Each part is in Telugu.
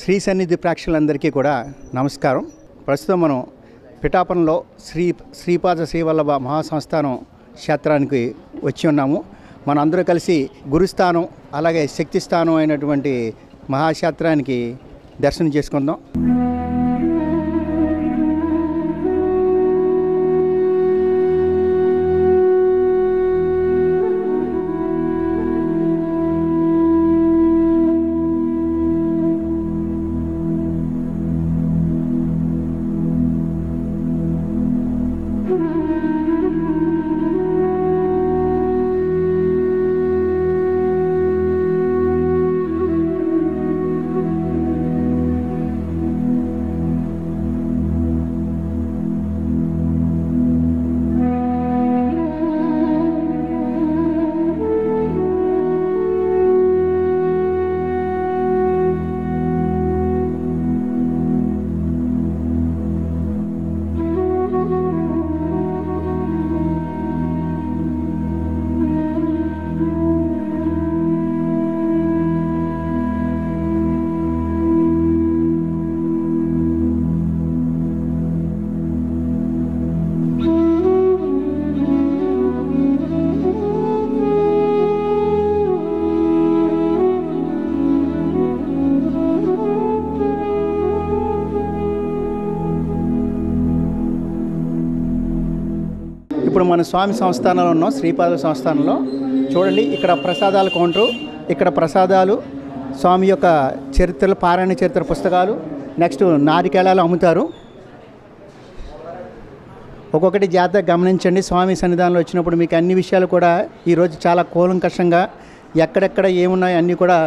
శ్రీ సన్నిధి ప్రేక్షకులందరికీ కూడా నమస్కారం. ప్రస్తుతం మనం పిఠాపురంలో శ్రీపాద శ్రీవల్లభ మహాసంస్థానం క్షేత్రానికి వచ్చి ఉన్నాము. మన అందరూ కలిసి గురుస్థానం అలాగే శక్తి స్థానం అయినటువంటి మహాక్షేత్రానికి దర్శనం చేసుకుందాం. ఇప్పుడు మన స్వామి సంస్థానంలో ఉన్నాం. శ్రీపాద సంస్థానంలో చూడండి, ఇక్కడ ప్రసాదాల కౌంటరు. ఇక్కడ ప్రసాదాలు, స్వామి యొక్క చరిత్రలు, పారాయణ చరిత్ర పుస్తకాలు, నెక్స్ట్ నారికేళాలు అమ్ముతారు. ఒక్కొక్కటి జాగ్రత్తగా గమనించండి. స్వామి సన్నిధానంలో వచ్చినప్పుడు మీకు అన్ని విషయాలు కూడా ఈరోజు చాలా కూలంకషంగా ఎక్కడెక్కడ ఏమున్నాయో అన్నీ కూడా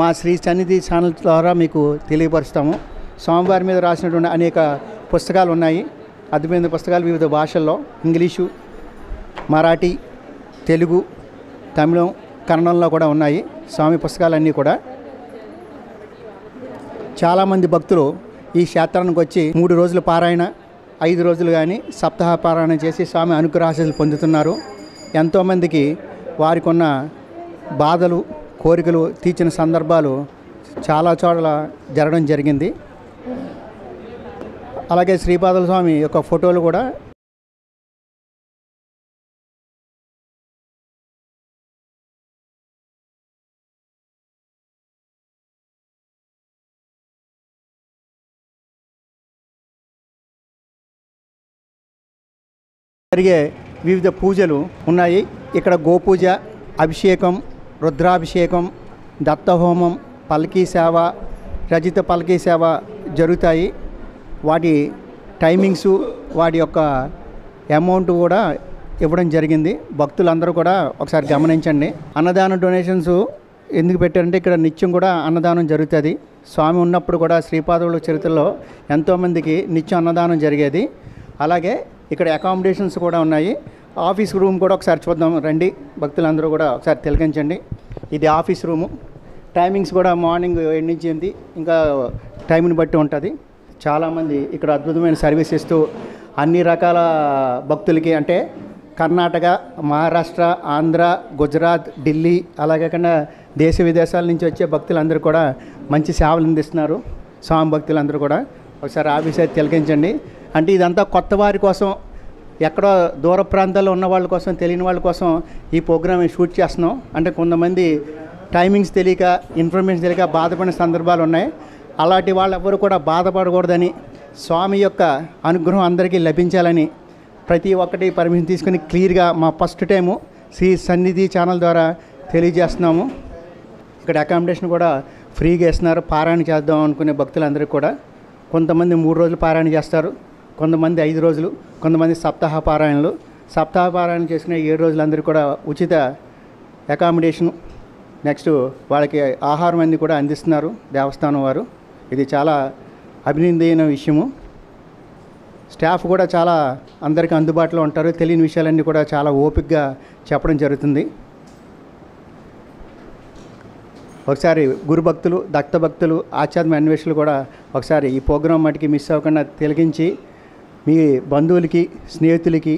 మా శ్రీ సన్నిధి ఛానల్ ద్వారా మీకు తెలియపరుస్తాము. స్వామివారి మీద రాసినటువంటి అనేక పుస్తకాలు ఉన్నాయి. అద్భుతమైన పుస్తకాలు వివిధ భాషల్లో, ఇంగ్లీషు, మరాఠీ, తెలుగు, తమిళం, కన్నడంలో కూడా ఉన్నాయి స్వామి పుస్తకాలన్నీ కూడా. చాలామంది భక్తులు ఈ క్షేత్రానికి వచ్చి 3 రోజులు పారాయణ, 5 రోజులు కానీ సప్తాహ పారాయణ చేసి స్వామి అనుగ్రహాశీస్సులు పొందుతున్నారు. ఎంతోమందికి వారికి ఉన్న బాధలు, కోరికలు తీర్చిన సందర్భాలు చాలా చోట్ల జరగడం జరిగింది. అలాగే శ్రీపాద స్వామి యొక్క ఫోటోలు కూడా జరిగే వివిధ పూజలు ఉన్నాయి. ఇక్కడ గోపూజ, అభిషేకం, రుద్రాభిషేకం, దత్తహోమం, పల్కీ సేవ, రజిత పల్కీ సేవ జరుగుతాయి. వాటి టైమింగ్సు, వాటి యొక్క అమౌంట్ కూడా ఇవ్వడం జరిగింది. భక్తులందరూ కూడా ఒకసారి గమనించండి. అన్నదాన డొనేషన్స్ ఎందుకు పెట్టారంటే ఇక్కడ నిత్యం కూడా అన్నదానం జరుగుతుంది. స్వామి ఉన్నప్పుడు కూడా శ్రీపాదుల చరిత్రలో ఎంతోమందికి నిత్యం అన్నదానం జరిగేది. అలాగే ఇక్కడ అకామిడేషన్స్ కూడా ఉన్నాయి. ఆఫీస్ రూమ్ కూడా ఒకసారి చూద్దాం రండి. భక్తులందరూ కూడా ఒకసారి తిలకించండి. ఇది ఆఫీస్ రూము. టైమింగ్స్ కూడా మార్నింగ్ 7 నుంచి 8, ఇంకా టైంని బట్టి ఉంటుంది. చాలామంది ఇక్కడ అద్భుతమైన సర్వీస్ ఇస్తూ అన్ని రకాల భక్తులకి, అంటే కర్ణాటక, మహారాష్ట్ర, ఆంధ్ర, గుజరాత్, ఢిల్లీ, అలాగే కాకుండా దేశ విదేశాల నుంచి వచ్చే భక్తులందరూ కూడా మంచి సేవలు అందిస్తున్నారు. స్వామి భక్తులందరూ కూడా ఒకసారి ఆఫీస్ అయితే తిలకించండి. అంటే ఇదంతా కొత్త వారి కోసం, ఎక్కడో దూర ప్రాంతాల్లో ఉన్న వాళ్ళ కోసం, తెలియని వాళ్ళ కోసం ఈ ప్రోగ్రామ్ షూట్ చేస్తున్నాం. అంటే కొంతమంది టైమింగ్స్ తెలియక, ఇన్ఫర్మేషన్ తెలియక బాధపడిన సందర్భాలు ఉన్నాయి. అలాంటి వాళ్ళు ఎవరు కూడా బాధపడకూడదని, స్వామి యొక్క అనుగ్రహం అందరికీ లభించాలని ప్రతి ఒక్కటి పర్మిషన్ తీసుకుని క్లియర్గా మా ఫస్ట్ టైము శ్రీ సన్నిధి ఛానల్ ద్వారా తెలియజేస్తున్నాము. ఇక్కడ అకామిడేషన్ కూడా ఫ్రీగా ఇస్తున్నారు. పారాయణ చేద్దాం అనుకునే భక్తులందరికీ కూడా కొంతమంది 3 రోజులు పారాయణ చేస్తారు, కొంతమంది 5 రోజులు, కొంతమంది సప్తాహ పారాయణలు. సప్తాహ పారాయణ చేసిన 7 రోజులందరికీ కూడా ఉచిత అకామిడేషను, నెక్స్ట్ వాళ్ళకి ఆహారం అన్నీ కూడా అందిస్తున్నారు దేవస్థానం వారు. ఇది చాలా అభినందనీయ విషయము. స్టాఫ్ కూడా చాలా అందరికీ అందుబాటులో ఉంటారు. తెలియని విషయాలన్నీ కూడా చాలా ఓపికగా చెప్పడం జరుగుతుంది. ఒకసారి గురు భక్తులు, దత్త భక్తులు, ఆధ్యాత్మిక అన్వేషకులు కూడా ఒకసారి ఈ ప్రోగ్రాం మటుకి మిస్ అవ్వకుండా తిలకించి మీ బంధువులకి, స్నేహితులకి,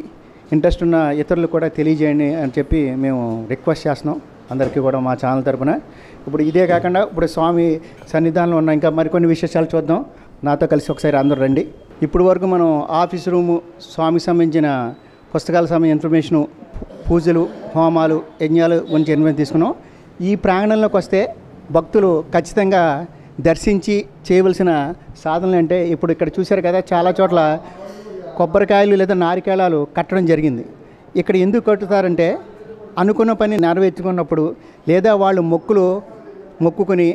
ఇంట్రెస్ట్ ఉన్న ఇతరులకు కూడా తెలియజేయండి అని చెప్పి మేము రిక్వెస్ట్ చేస్తున్నాం. అందరికీ కూడా మా ఛానల్ తరపున. ఇప్పుడు ఇదే కాకుండా ఇప్పుడు స్వామి సన్నిధానంలో ఉన్న ఇంకా మరికొన్ని విశేషాలు చూద్దాం. నాతో కలిసి ఒకసారి అందరూ రండి. ఇప్పుడు వరకు మనం ఆఫీస్ రూము, స్వామికి సంబంధించిన పుస్తకాల సంబంధించిన ఇన్ఫర్మేషను, పూజలు, హోమాలు, యజ్ఞాలు గురించి ఇన్ఫర్మేషన్ తీసుకున్నాం. ఈ ప్రాంగణంలోకి వస్తే భక్తులు ఖచ్చితంగా దర్శించి చేయవలసిన సాధనలు అంటే ఇప్పుడు ఇక్కడ చూశారు కదా, చాలా చోట్ల కొబ్బరికాయలు లేదా నారికేళాలు కట్టడం జరిగింది. ఇక్కడ ఎందుకు కట్టుతారంటే అనుకున్న పని నెరవేర్చుకున్నప్పుడు లేదా వాళ్ళు మొక్కుకుని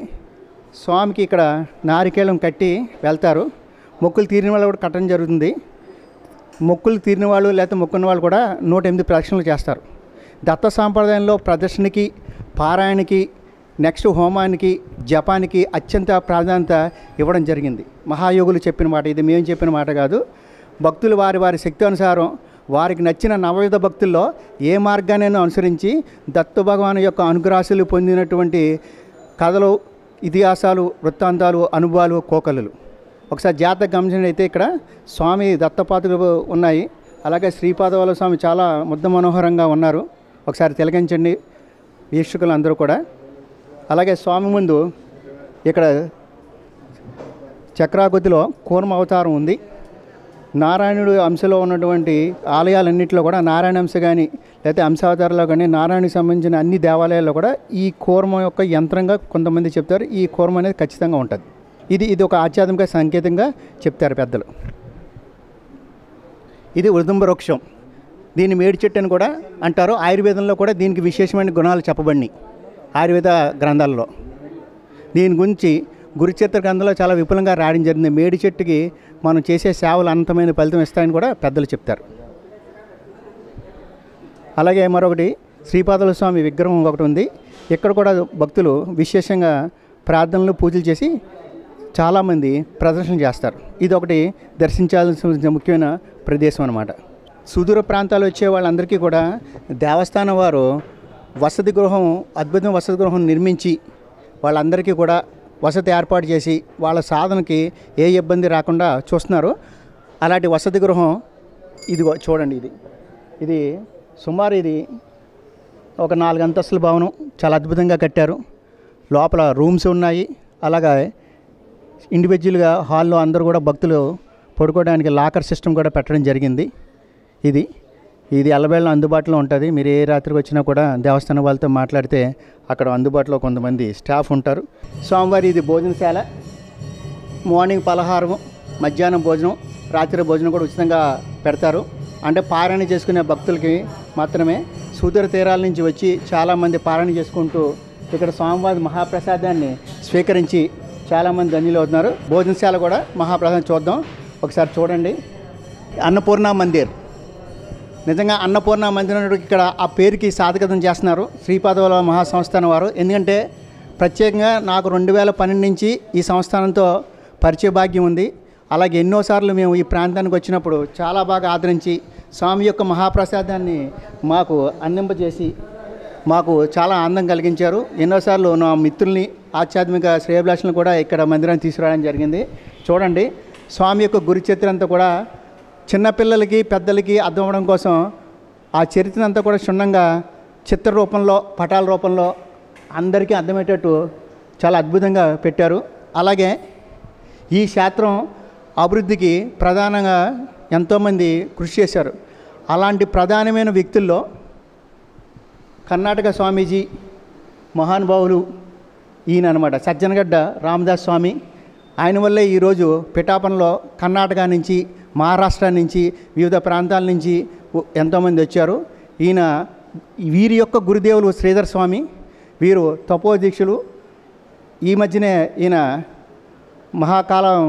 స్వామికి ఇక్కడ నారికేళం కట్టి వెళ్తారు. మొక్కులు తీరిన వాళ్ళు కూడా కట్టడం జరుగుతుంది. మొక్కులు తీరిన వాళ్ళు లేకపోతే మొక్కున్న వాళ్ళు కూడా 108 ప్రదక్షిణలు చేస్తారు. దత్త సాంప్రదాయంలో ప్రదర్శనకి, పారాయణకి, నెక్స్ట్ హోమానికి, జపానికి అత్యంత ప్రాధాన్యత ఇవ్వడం జరిగింది. మహాయోగులు చెప్పిన మాట ఇది, మేము చెప్పిన మాట కాదు. భక్తులు వారి శక్తి అనుసారం వారికి నచ్చిన నవవిధ భక్తుల్లో ఏ మార్గాన్నైనా అనుసరించి దత్త భగవాను యొక్క అనుగ్రహాలు పొందినటువంటి కథలు, ఇతిహాసాలు, వృత్తాంతాలు, అనుభవాలు, కోకలు ఒకసారి జాతక గమనించినట్లయితే ఇక్కడ స్వామి దత్తపాత్రలు ఉన్నాయి. అలాగే శ్రీపాదవల్ల స్వామి చాలా ముద్ద మనోహరంగా ఉన్నారు. ఒకసారి తిలకించండి వీక్షకులు అందరూ కూడా. అలాగే స్వామి ముందు ఇక్కడ చక్రాకృతిలో కూర్మ అవతారం ఉంది. నారాయణుడు అంశలో ఉన్నటువంటి ఆలయాలన్నింటిలో కూడా నారాయణ అంశ కానీ లేకపోతే అంశావతారంలో కానీ నారాయణకి సంబంధించిన అన్ని దేవాలయాల్లో కూడా ఈ కూర్మ యొక్క యంత్రంగా కొంతమంది చెప్తారు. ఈ కూర్మ అనేది ఖచ్చితంగా ఉంటుంది. ఇది ఒక ఆధ్యాత్మిక సంకేతంగా చెప్తారు పెద్దలు. ఇది ఉదుంబ వృక్షం. దీన్ని మేడి చెట్టు అని కూడా అంటారు. ఆయుర్వేదంలో కూడా దీనికి విశేషమైన గుణాలు చెప్పబడినాయి ఆయుర్వేద గ్రంథాలలో. దీని గురించి గురుచరిత్ర గ్రంథంలో చాలా విపులంగా రాయడం జరిగింది. మేడి చెట్టుకి మనం చేసే సేవలు అనంతమైన ఫలితం ఇస్తాయని కూడా పెద్దలు చెప్తారు. అలాగే మరొకటి శ్రీపాదవల్ల స్వామి విగ్రహం ఒకటి ఉంది. ఇక్కడ కూడా భక్తులు విశేషంగా ప్రార్థనలు, పూజలు చేసి చాలామంది ప్రదర్శన చేస్తారు. ఇది ఒకటి దర్శించాల్సిన ముఖ్యమైన ప్రదేశం అన్నమాట. సుదూర ప్రాంతాలు వచ్చే వాళ్ళందరికీ కూడా దేవస్థానం వారు వసతి గృహం, అద్భుతమైన వసతి గృహం నిర్మించి వాళ్ళందరికీ కూడా వసతి ఏర్పాటు చేసి వాళ్ళ సాధనకి ఏ ఇబ్బంది రాకుండా చూస్తున్నారు. అలాంటి వసతి గృహం ఇదిగో చూడండి. ఇది సుమారు ఇది ఒక 4 అంతస్తుల భవనం. చాలా అద్భుతంగా కట్టారు. లోపల రూమ్స్ ఉన్నాయి. అలాగే ఇండివిజువల్గా హాల్లో అందరూ కూడా భక్తులు పడుకోవడానికి లాకర్ సిస్టమ్ కూడా పెట్టడం జరిగింది. ఇది ఎల్లవేళ అందుబాటులో ఉంటుంది. మీరు ఏ రాత్రికి వచ్చినా కూడా దేవస్థానం వాళ్ళతో మాట్లాడితే అక్కడ అందుబాటులో కొంతమంది స్టాఫ్ ఉంటారు. స్వామివారి ఇది భోజనశాల. మార్నింగ్ పలహారం, మధ్యాహ్నం భోజనం, రాత్రి భోజనం కూడా ఉచితంగా పెడతారు. అంటే పారాయణ చేసుకునే భక్తులకి మాత్రమే. సూదూర తీరాల నుంచి వచ్చి చాలామంది పారాయణ చేసుకుంటూ ఇక్కడ స్వామివారి మహాప్రసాదాన్ని స్వీకరించి చాలామంది ధన్యులు అవుతున్నారు. భోజనశాల కూడా మహాప్రసాదం చూద్దాం. ఒకసారి చూడండి. అన్నపూర్ణ మందిర్. నిజంగా అన్నపూర్ణ మందిరం ఇక్కడ ఆ పేరుకి సాధకతం చేస్తున్నారు శ్రీపాదవల్ల మహాసంస్థానం వారు. ఎందుకంటే ప్రత్యేకంగా నాకు 2012 నుంచి ఈ సంస్థానంతో పరిచయ భాగ్యం ఉంది. అలాగే ఎన్నోసార్లు మేము ఈ ప్రాంతానికి వచ్చినప్పుడు చాలా బాగా ఆదరించి స్వామి యొక్క మహాప్రసాదాన్ని మాకు అందింపజేసి మాకు చాలా ఆనందం కలిగించారు. ఎన్నోసార్లు నా మిత్రుల్ని, ఆధ్యాత్మిక శ్రేయభిలాషులను కూడా ఇక్కడ మందిరాన్ని తీసుకురావడం జరిగింది. చూడండి, స్వామి యొక్క గురు చరిత్ర అంతా కూడా చిన్నపిల్లలకి, పెద్దలకి అర్థం అవ్వడం కోసం ఆ చరిత్ర అంతా కూడా క్షుణ్ణంగా చిత్ర రూపంలో, పటాల రూపంలో అందరికీ అర్థమయ్యేటట్టు చాలా అద్భుతంగా పెట్టారు. అలాగే ఈ క్షేత్రం అభివృద్ధికి ప్రధానంగా ఎంతోమంది కృషి చేశారు. అలాంటి ప్రధానమైన వ్యక్తుల్లో కర్ణాటక స్వామీజీ మహానుభావులు ఈయన అనమాట, సజ్జనగడ్డ రామదాస్ స్వామి. ఆయన వల్లే ఈరోజు పిఠాపురంలో కర్ణాటక నుంచి, మహారాష్ట్ర నుంచి, వివిధ ప్రాంతాల నుంచి ఎంతోమంది వచ్చారు. వీరి యొక్క గురుదేవులు శ్రీధర్ స్వామి, వీరు తపోదీక్షులు. ఈ మధ్యనే ఈయన మహాకాలం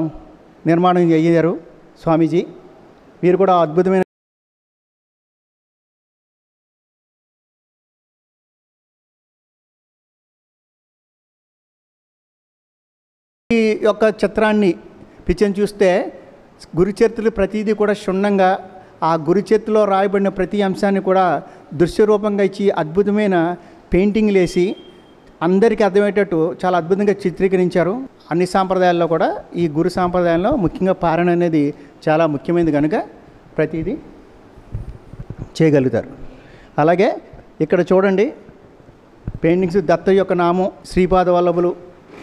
నిర్మాణం అయ్యారు స్వామీజీ. వీరు కూడా అద్భుతమైన ఈ యొక్క చిత్రాన్ని పిక్చర్ని చూస్తే గురుచరిత్రలు ప్రతిదీ కూడా క్షుణ్ణంగా ఆ గురుచరిత్రలో రాయబడిన ప్రతి అంశాన్ని కూడా దృశ్యరూపంగా ఇచ్చి అద్భుతమైన పెయింటింగ్లు వేసి అందరికీ అర్థమయ్యేటట్టు చాలా అద్భుతంగా చిత్రీకరించారు. అన్ని సాంప్రదాయాల్లో కూడా ఈ గురు సాంప్రదాయంలో ముఖ్యంగా పారణ అనేది చాలా ముఖ్యమైనది కనుక ప్రతిదీ చేయగలుగుతారు. అలాగే ఇక్కడ చూడండి, పెయింటింగ్స్ దత్త యొక్క నామం, శ్రీపాద వల్లభులు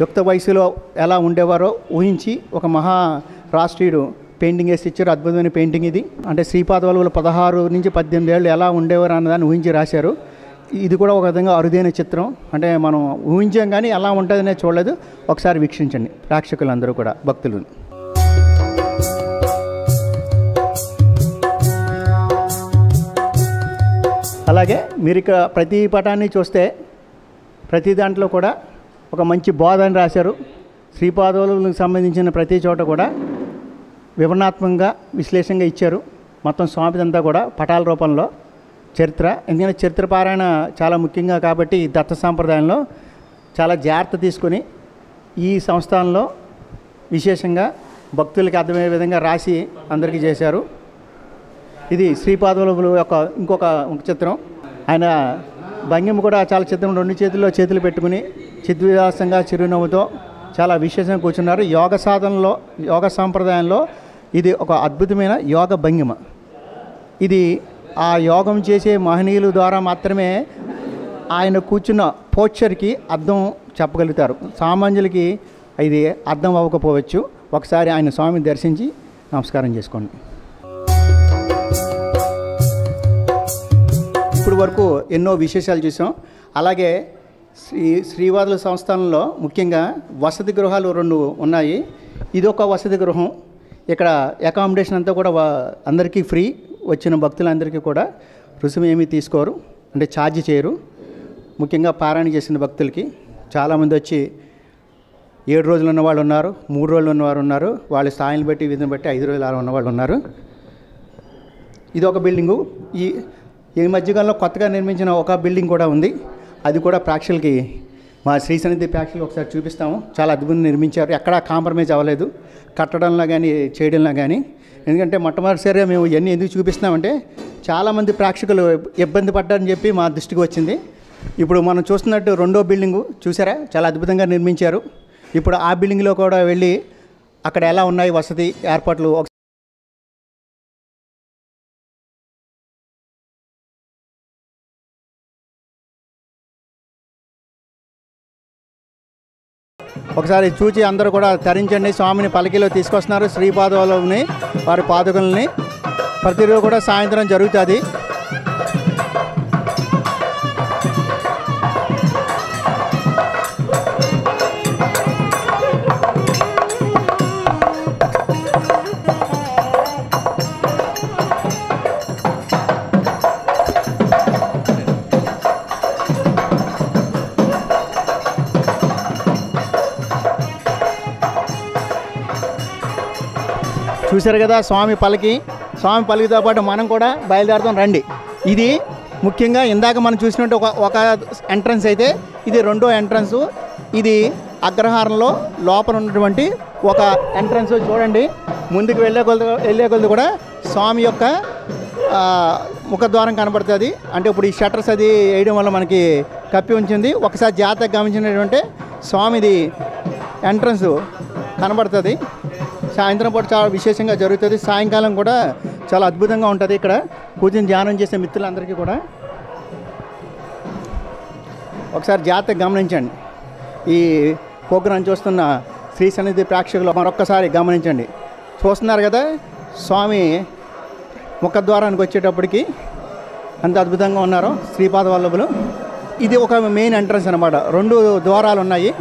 యుక్త వయసులో ఎలా ఉండేవారో ఊహించి ఒక మహా రాష్ట్రీయుడు పెయింటింగ్ వేసి ఇచ్చారు. అద్భుతమైన పెయింటింగ్ ఇది. అంటే శ్రీపాద వల్లభులు 16 నుంచి 18 ఏళ్ళు ఎలా ఉండేవారు అన్నదాన్ని ఊహించి రాశారు. ఇది కూడా ఒక విధంగా అరుదైన చిత్రం. అంటే మనం ఊహించాం కానీ ఎలా ఉంటుందనే చూడలేదు. ఒకసారి వీక్షించండి ప్రేక్షకులందరూ కూడా, భక్తులు. అలాగే మీరు ఇక్కడ ప్రతి పటాన్ని చూస్తే ప్రతి దాంట్లో కూడా ఒక మంచి బోధ అని రాశారు. శ్రీపాదవులకు సంబంధించిన ప్రతి చోట కూడా వివరణాత్మకంగా విశ్లేషణగా ఇచ్చారు. మొత్తం స్వామిదంతా కూడా పటాల రూపంలో చరిత్ర. ఎందుకంటే చరిత్ర పారాయణ చాలా ముఖ్యంగా కాబట్టి దత్త సాంప్రదాయంలో చాలా జాగ్రత్త తీసుకొని ఈ సంస్థానంలో విశేషంగా భక్తులకి అర్థమయ్యే విధంగా రాసి అందరికీ చేశారు. ఇది శ్రీపాదవల్లభుల యొక్క ఇంకొక చిత్రం. ఆయన భంగిమ కూడా చాలా చిత్రం. 2 చేతుల్లో చేతులు పెట్టుకుని చిద్విలాసంగా చిరునవ్వుతో చాలా విశేషంగా కూర్చున్నారు. యోగ సాధనలో, యోగ సాంప్రదాయంలో ఇది ఒక అద్భుతమైన యోగ భంగిమ. ఇది ఆ యోగం చేసే మహనీయుల ద్వారా మాత్రమే ఆయన కూర్చున్న పోస్చర్కి అర్థం చెప్పగలుగుతారు. సామాన్యులకి ఇది అర్థం అవ్వకపోవచ్చు. ఒకసారి ఆయన స్వామిని దర్శించి నమస్కారం చేసుకోండి. ఇప్పుడు వరకు ఎన్నో విశేషాలు చూసాం. అలాగే శ్రీవాదుల సంస్థానంలో ముఖ్యంగా వసతి గృహాలు 2 ఉన్నాయి. ఇది ఒక వసతి గృహం. ఇక్కడ అకామిడేషన్ అంతా కూడా అందరికీ ఫ్రీ. వచ్చిన భక్తులందరికీ కూడా రుసుము ఏమీ తీసుకోరు, అంటే ఛార్జ్ చేయరు. ముఖ్యంగా పారాయణ చేసిన భక్తులకి చాలామంది వచ్చి 7 రోజులు ఉన్నవాళ్ళు ఉన్నారు, 3 రోజులు ఉన్నవారు ఉన్నారు, వాళ్ళ స్థాయిని బట్టి విధిని బట్టి 5 రోజులు అలా ఉన్నవాళ్ళు ఉన్నారు. ఇది ఒక బిల్డింగు. ఈ మధ్యకాలంలో కొత్తగా నిర్మించిన ఒక బిల్డింగ్ కూడా ఉంది. అది కూడా ప్రేక్షకులకి మా శ్రీ సన్నిధి ప్రేక్షకులు ఒకసారి చూపిస్తాము. చాలా అద్భుతంగా నిర్మించారు. ఎక్కడా కాంప్రమైజ్ అవ్వలేదు కట్టడంలో కానీ చేయడంలో కానీ. ఎందుకంటే మొట్టమొదటిసారిగా మేము ఇవన్నీ ఎందుకు చూపిస్తున్నామంటే చాలామంది ప్రేక్షకులు ఇబ్బంది పడ్డారని చెప్పి మా దృష్టికి వచ్చింది. ఇప్పుడు మనం చూస్తున్నట్టు 2వ బిల్డింగు చూసారా, చాలా అద్భుతంగా నిర్మించారు. ఇప్పుడు ఆ బిల్డింగ్లో కూడా వెళ్ళి అక్కడ ఎలా ఉన్నాయి వసతి ఏర్పాట్లు ఒకసారి చూచి అందరూ కూడా తరించండి. స్వామిని పల్లకీలో తీసుకొస్తున్నారు. శ్రీపాదవల్లభుని వారి పాదుకల్ని ప్రతిరోజు కూడా సాయంత్రం జరుగుతుంది. చూశారు కదా స్వామి పల్లకితో పాటు మనం కూడా బయలుదేరుతాం రండి. ఇది ముఖ్యంగా ఇందాక మనం చూసినట్టు ఒక ఎంట్రన్స్ అయితే ఇది 2వ ఎంట్రన్స్. ఇది అగ్రహారంలో లోపల ఉన్నటువంటి ఒక ఎంట్రన్స్. చూడండి ముందుకు వెళ్ళే కొలది కూడా స్వామి యొక్క ముఖద్వారం కనబడుతుంది. అంటే ఇప్పుడు ఈ షట్టర్స్ అది వేయడం వల్ల మనకి కప్పి ఉంచింది. ఒకసారి జాగ్రత్తగా గమనించినటువంటి స్వామిది ఎంట్రన్స్ కనబడుతుంది. సాయంత్రం పూట చాలా విశేషంగా జరుగుతుంది. సాయంకాలం కూడా చాలా అద్భుతంగా ఉంటుంది. ఇక్కడ కూర్చొని ధ్యానం చేసే మిత్రులందరికీ కూడా ఒకసారి జాగ్రత్తగా గమనించండి. ఈ ప్రోగ్రాం చూస్తున్న శ్రీ సన్నిధి ప్రేక్షకులు మరొక్కసారి గమనించండి. చూస్తున్నారు కదా స్వామి ముఖద్వారానికి వచ్చేటప్పటికి అంత అద్భుతంగా ఉన్నారు శ్రీపాదవల్లభులు. ఇది ఒక మెయిన్ ఎంట్రన్స్ అన్నమాట. 2 ద్వారాలు ఉన్నాయి.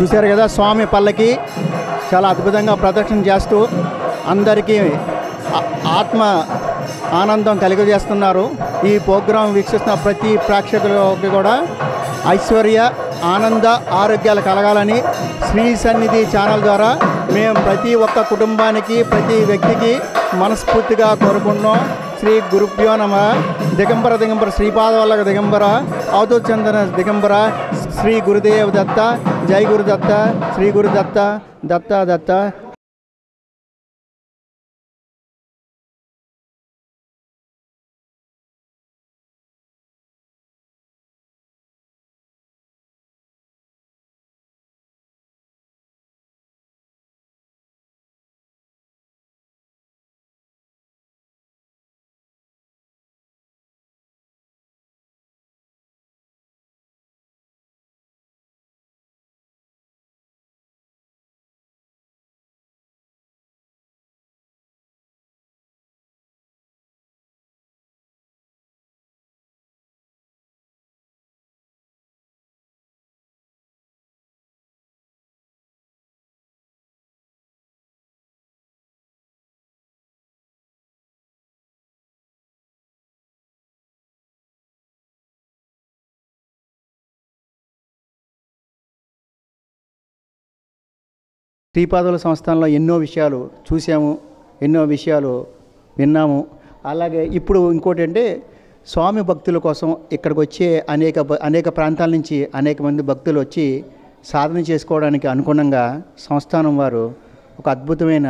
చూశారు కదా స్వామి పల్లకి చాలా అద్భుతంగా ప్రదక్షిణ చేస్తూ అందరికీ ఆత్మ ఆనందం కలిగజేస్తున్నారు. ఈ ప్రోగ్రాం వీక్షిస్తున్న ప్రతి ప్రేక్షకులకి కూడా ఐశ్వర్య, ఆనంద, ఆరోగ్యాలు కలగాలని శ్రీ సన్నిధి ఛానల్ ద్వారా మేము ప్రతి ఒక్క కుటుంబానికి, ప్రతి వ్యక్తికి మనస్ఫూర్తిగా కోరుకుంటున్నాం. శ్రీ గురుభ్యో నమః. దిగంబర శ్రీపాదవల్లభ దిగంబర, అవధూత చందన దిగంబర, శ్రీ గురుదేవ్ దత్త, జై గురుదత్త, శ్రీ గురుదత్త, దత్త దత్త. శ్రీపాదుల సంస్థానంలో ఎన్నో విషయాలు చూసాము, ఎన్నో విషయాలు విన్నాము. అలాగే ఇప్పుడు ఇంకోటి అంటే స్వామి భక్తుల కోసం ఇక్కడికి వచ్చే అనేక ప్రాంతాల నుంచి అనేక మంది భక్తులు వచ్చి సాధన చేసుకోవడానికి అనుగుణంగా సంస్థానం వారు ఒక అద్భుతమైన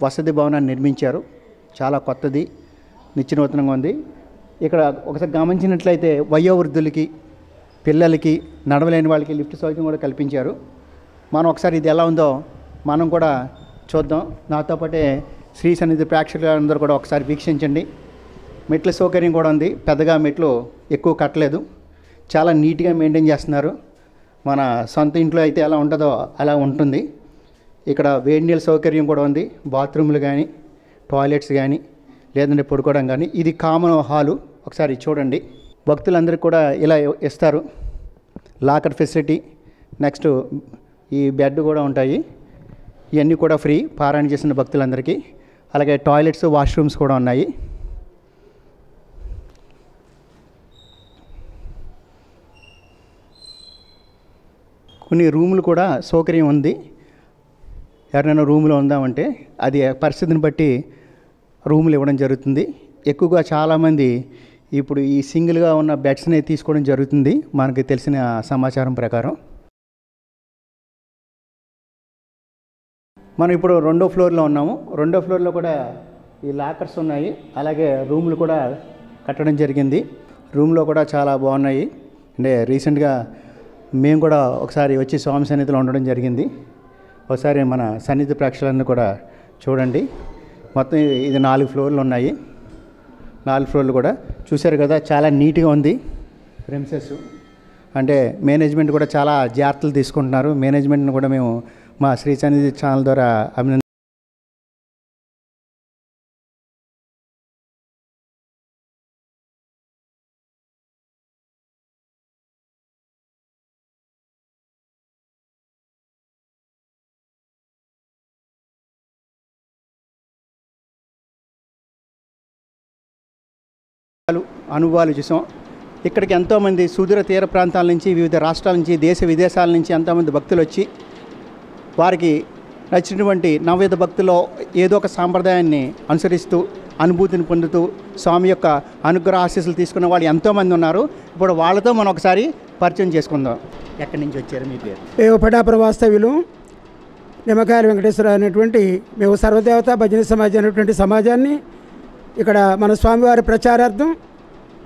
వసతి భవనాన్ని నిర్మించారు. చాలా కొత్తది, నిత్యనూతనంగా ఉంది. ఇక్కడ ఒకసారి గమనించినట్లయితే వయోవృద్ధులకి, పిల్లలకి, నడవలేని వాళ్ళకి లిఫ్ట్ సౌకర్యం కూడా కల్పించారు. మనం ఒకసారి ఇది ఎలా ఉందో మనం కూడా చూద్దాం. నాతో పాటే శ్రీ సన్నిధి ప్రేక్షకులందరూ కూడా ఒకసారి వీక్షించండి. మెట్ల సౌకర్యం కూడా ఉంది. పెద్దగా మెట్లు ఎక్కువ కట్టలేదు, చాలా నీట్గా మెయింటైన్ చేస్తున్నారు. మన సొంత ఇంట్లో అయితే ఎలా ఉంటుందో అలా ఉంటుంది. ఇక్కడ వేడి నీళ్ళ సౌకర్యం కూడా ఉంది. బాత్రూమ్లు కానీ, టాయిలెట్స్ కానీ, లేదంటే పడుకోవడం కానీ. ఇది కామన్ హాలు, ఒకసారి చూడండి. భక్తులందరికీ కూడా ఇలా ఇస్తారు. లాకర్ ఫెసిలిటీ, నెక్స్ట్ ఈ బెడ్ కూడా ఉంటాయి. ఇవన్నీ కూడా ఫ్రీ పారాయణ చేసిన భక్తులందరికీ. అలాగే టాయిలెట్స్, వాష్రూమ్స్ కూడా ఉన్నాయి. కొన్ని రూములు కూడా సౌకర్యం ఉంది. ఎవరైనా రూమ్లో ఉందామంటే అది పరిస్థితిని బట్టి రూములు ఇవ్వడం జరుగుతుంది. ఎక్కువగా చాలామంది ఇప్పుడు ఈ సింగిల్గా ఉన్న బెడ్స్ని తీసుకోవడం జరుగుతుంది మనకి తెలిసిన సమాచారం ప్రకారం. మనం ఇప్పుడు 2వ ఫ్లోర్లో ఉన్నాము. 2వ ఫ్లోర్లో కూడా ఈ లాకర్స్ ఉన్నాయి. అలాగే రూములు కూడా కట్టడం జరిగింది. రూమ్లో కూడా చాలా బాగున్నాయి. అంటే రీసెంట్గా మేము కూడా ఒకసారి వచ్చి స్వామి సన్నిధిలో ఉండడం జరిగింది. ఒకసారి మన సన్నిధి ప్రేక్షకులన్నీ కూడా చూడండి. మొత్తం ఇది 4 ఫ్లోర్లు ఉన్నాయి. 4 ఫ్లోర్లు కూడా చూశారు కదా, చాలా నీట్గా ఉంది ప్రెమిసెస్. అంటే మేనేజ్మెంట్ కూడా చాలా జాగ్రత్తలు తీసుకుంటున్నారు. మేనేజ్మెంట్ని కూడా మేము మా శ్రీ సన్నిధి ఛానల్ ద్వారా అభినందన. అనుభవాలు చూసాం. ఇక్కడికి ఎంతోమంది సుదూర తీర ప్రాంతాల నుంచి, వివిధ రాష్ట్రాల నుంచి, దేశ విదేశాల నుంచి ఎంతోమంది భక్తులు వచ్చి వారికి నచ్చినటువంటి నవవిధ భక్తుల్లో ఏదో ఒక సాంప్రదాయాన్ని అనుసరిస్తూ అనుభూతిని పొందుతూ స్వామి యొక్క అనుగ్రహ ఆశీస్సులు తీసుకున్న వాళ్ళు ఎంతోమంది ఉన్నారు. ఇప్పుడు వాళ్ళతో మనం ఒకసారి పరిచయం చేసుకుందాం. ఎక్కడి నుంచి వచ్చారు, మీ పేరు? మేము పటాపురం వాస్తవ్యులు, నిమ్మకాయల వెంకటేశ్వర అనేటువంటి మేము సర్వదేవత భజన సమాజం అనేటువంటి సమాజాన్ని ఇక్కడ మన స్వామివారి ప్రచారార్థం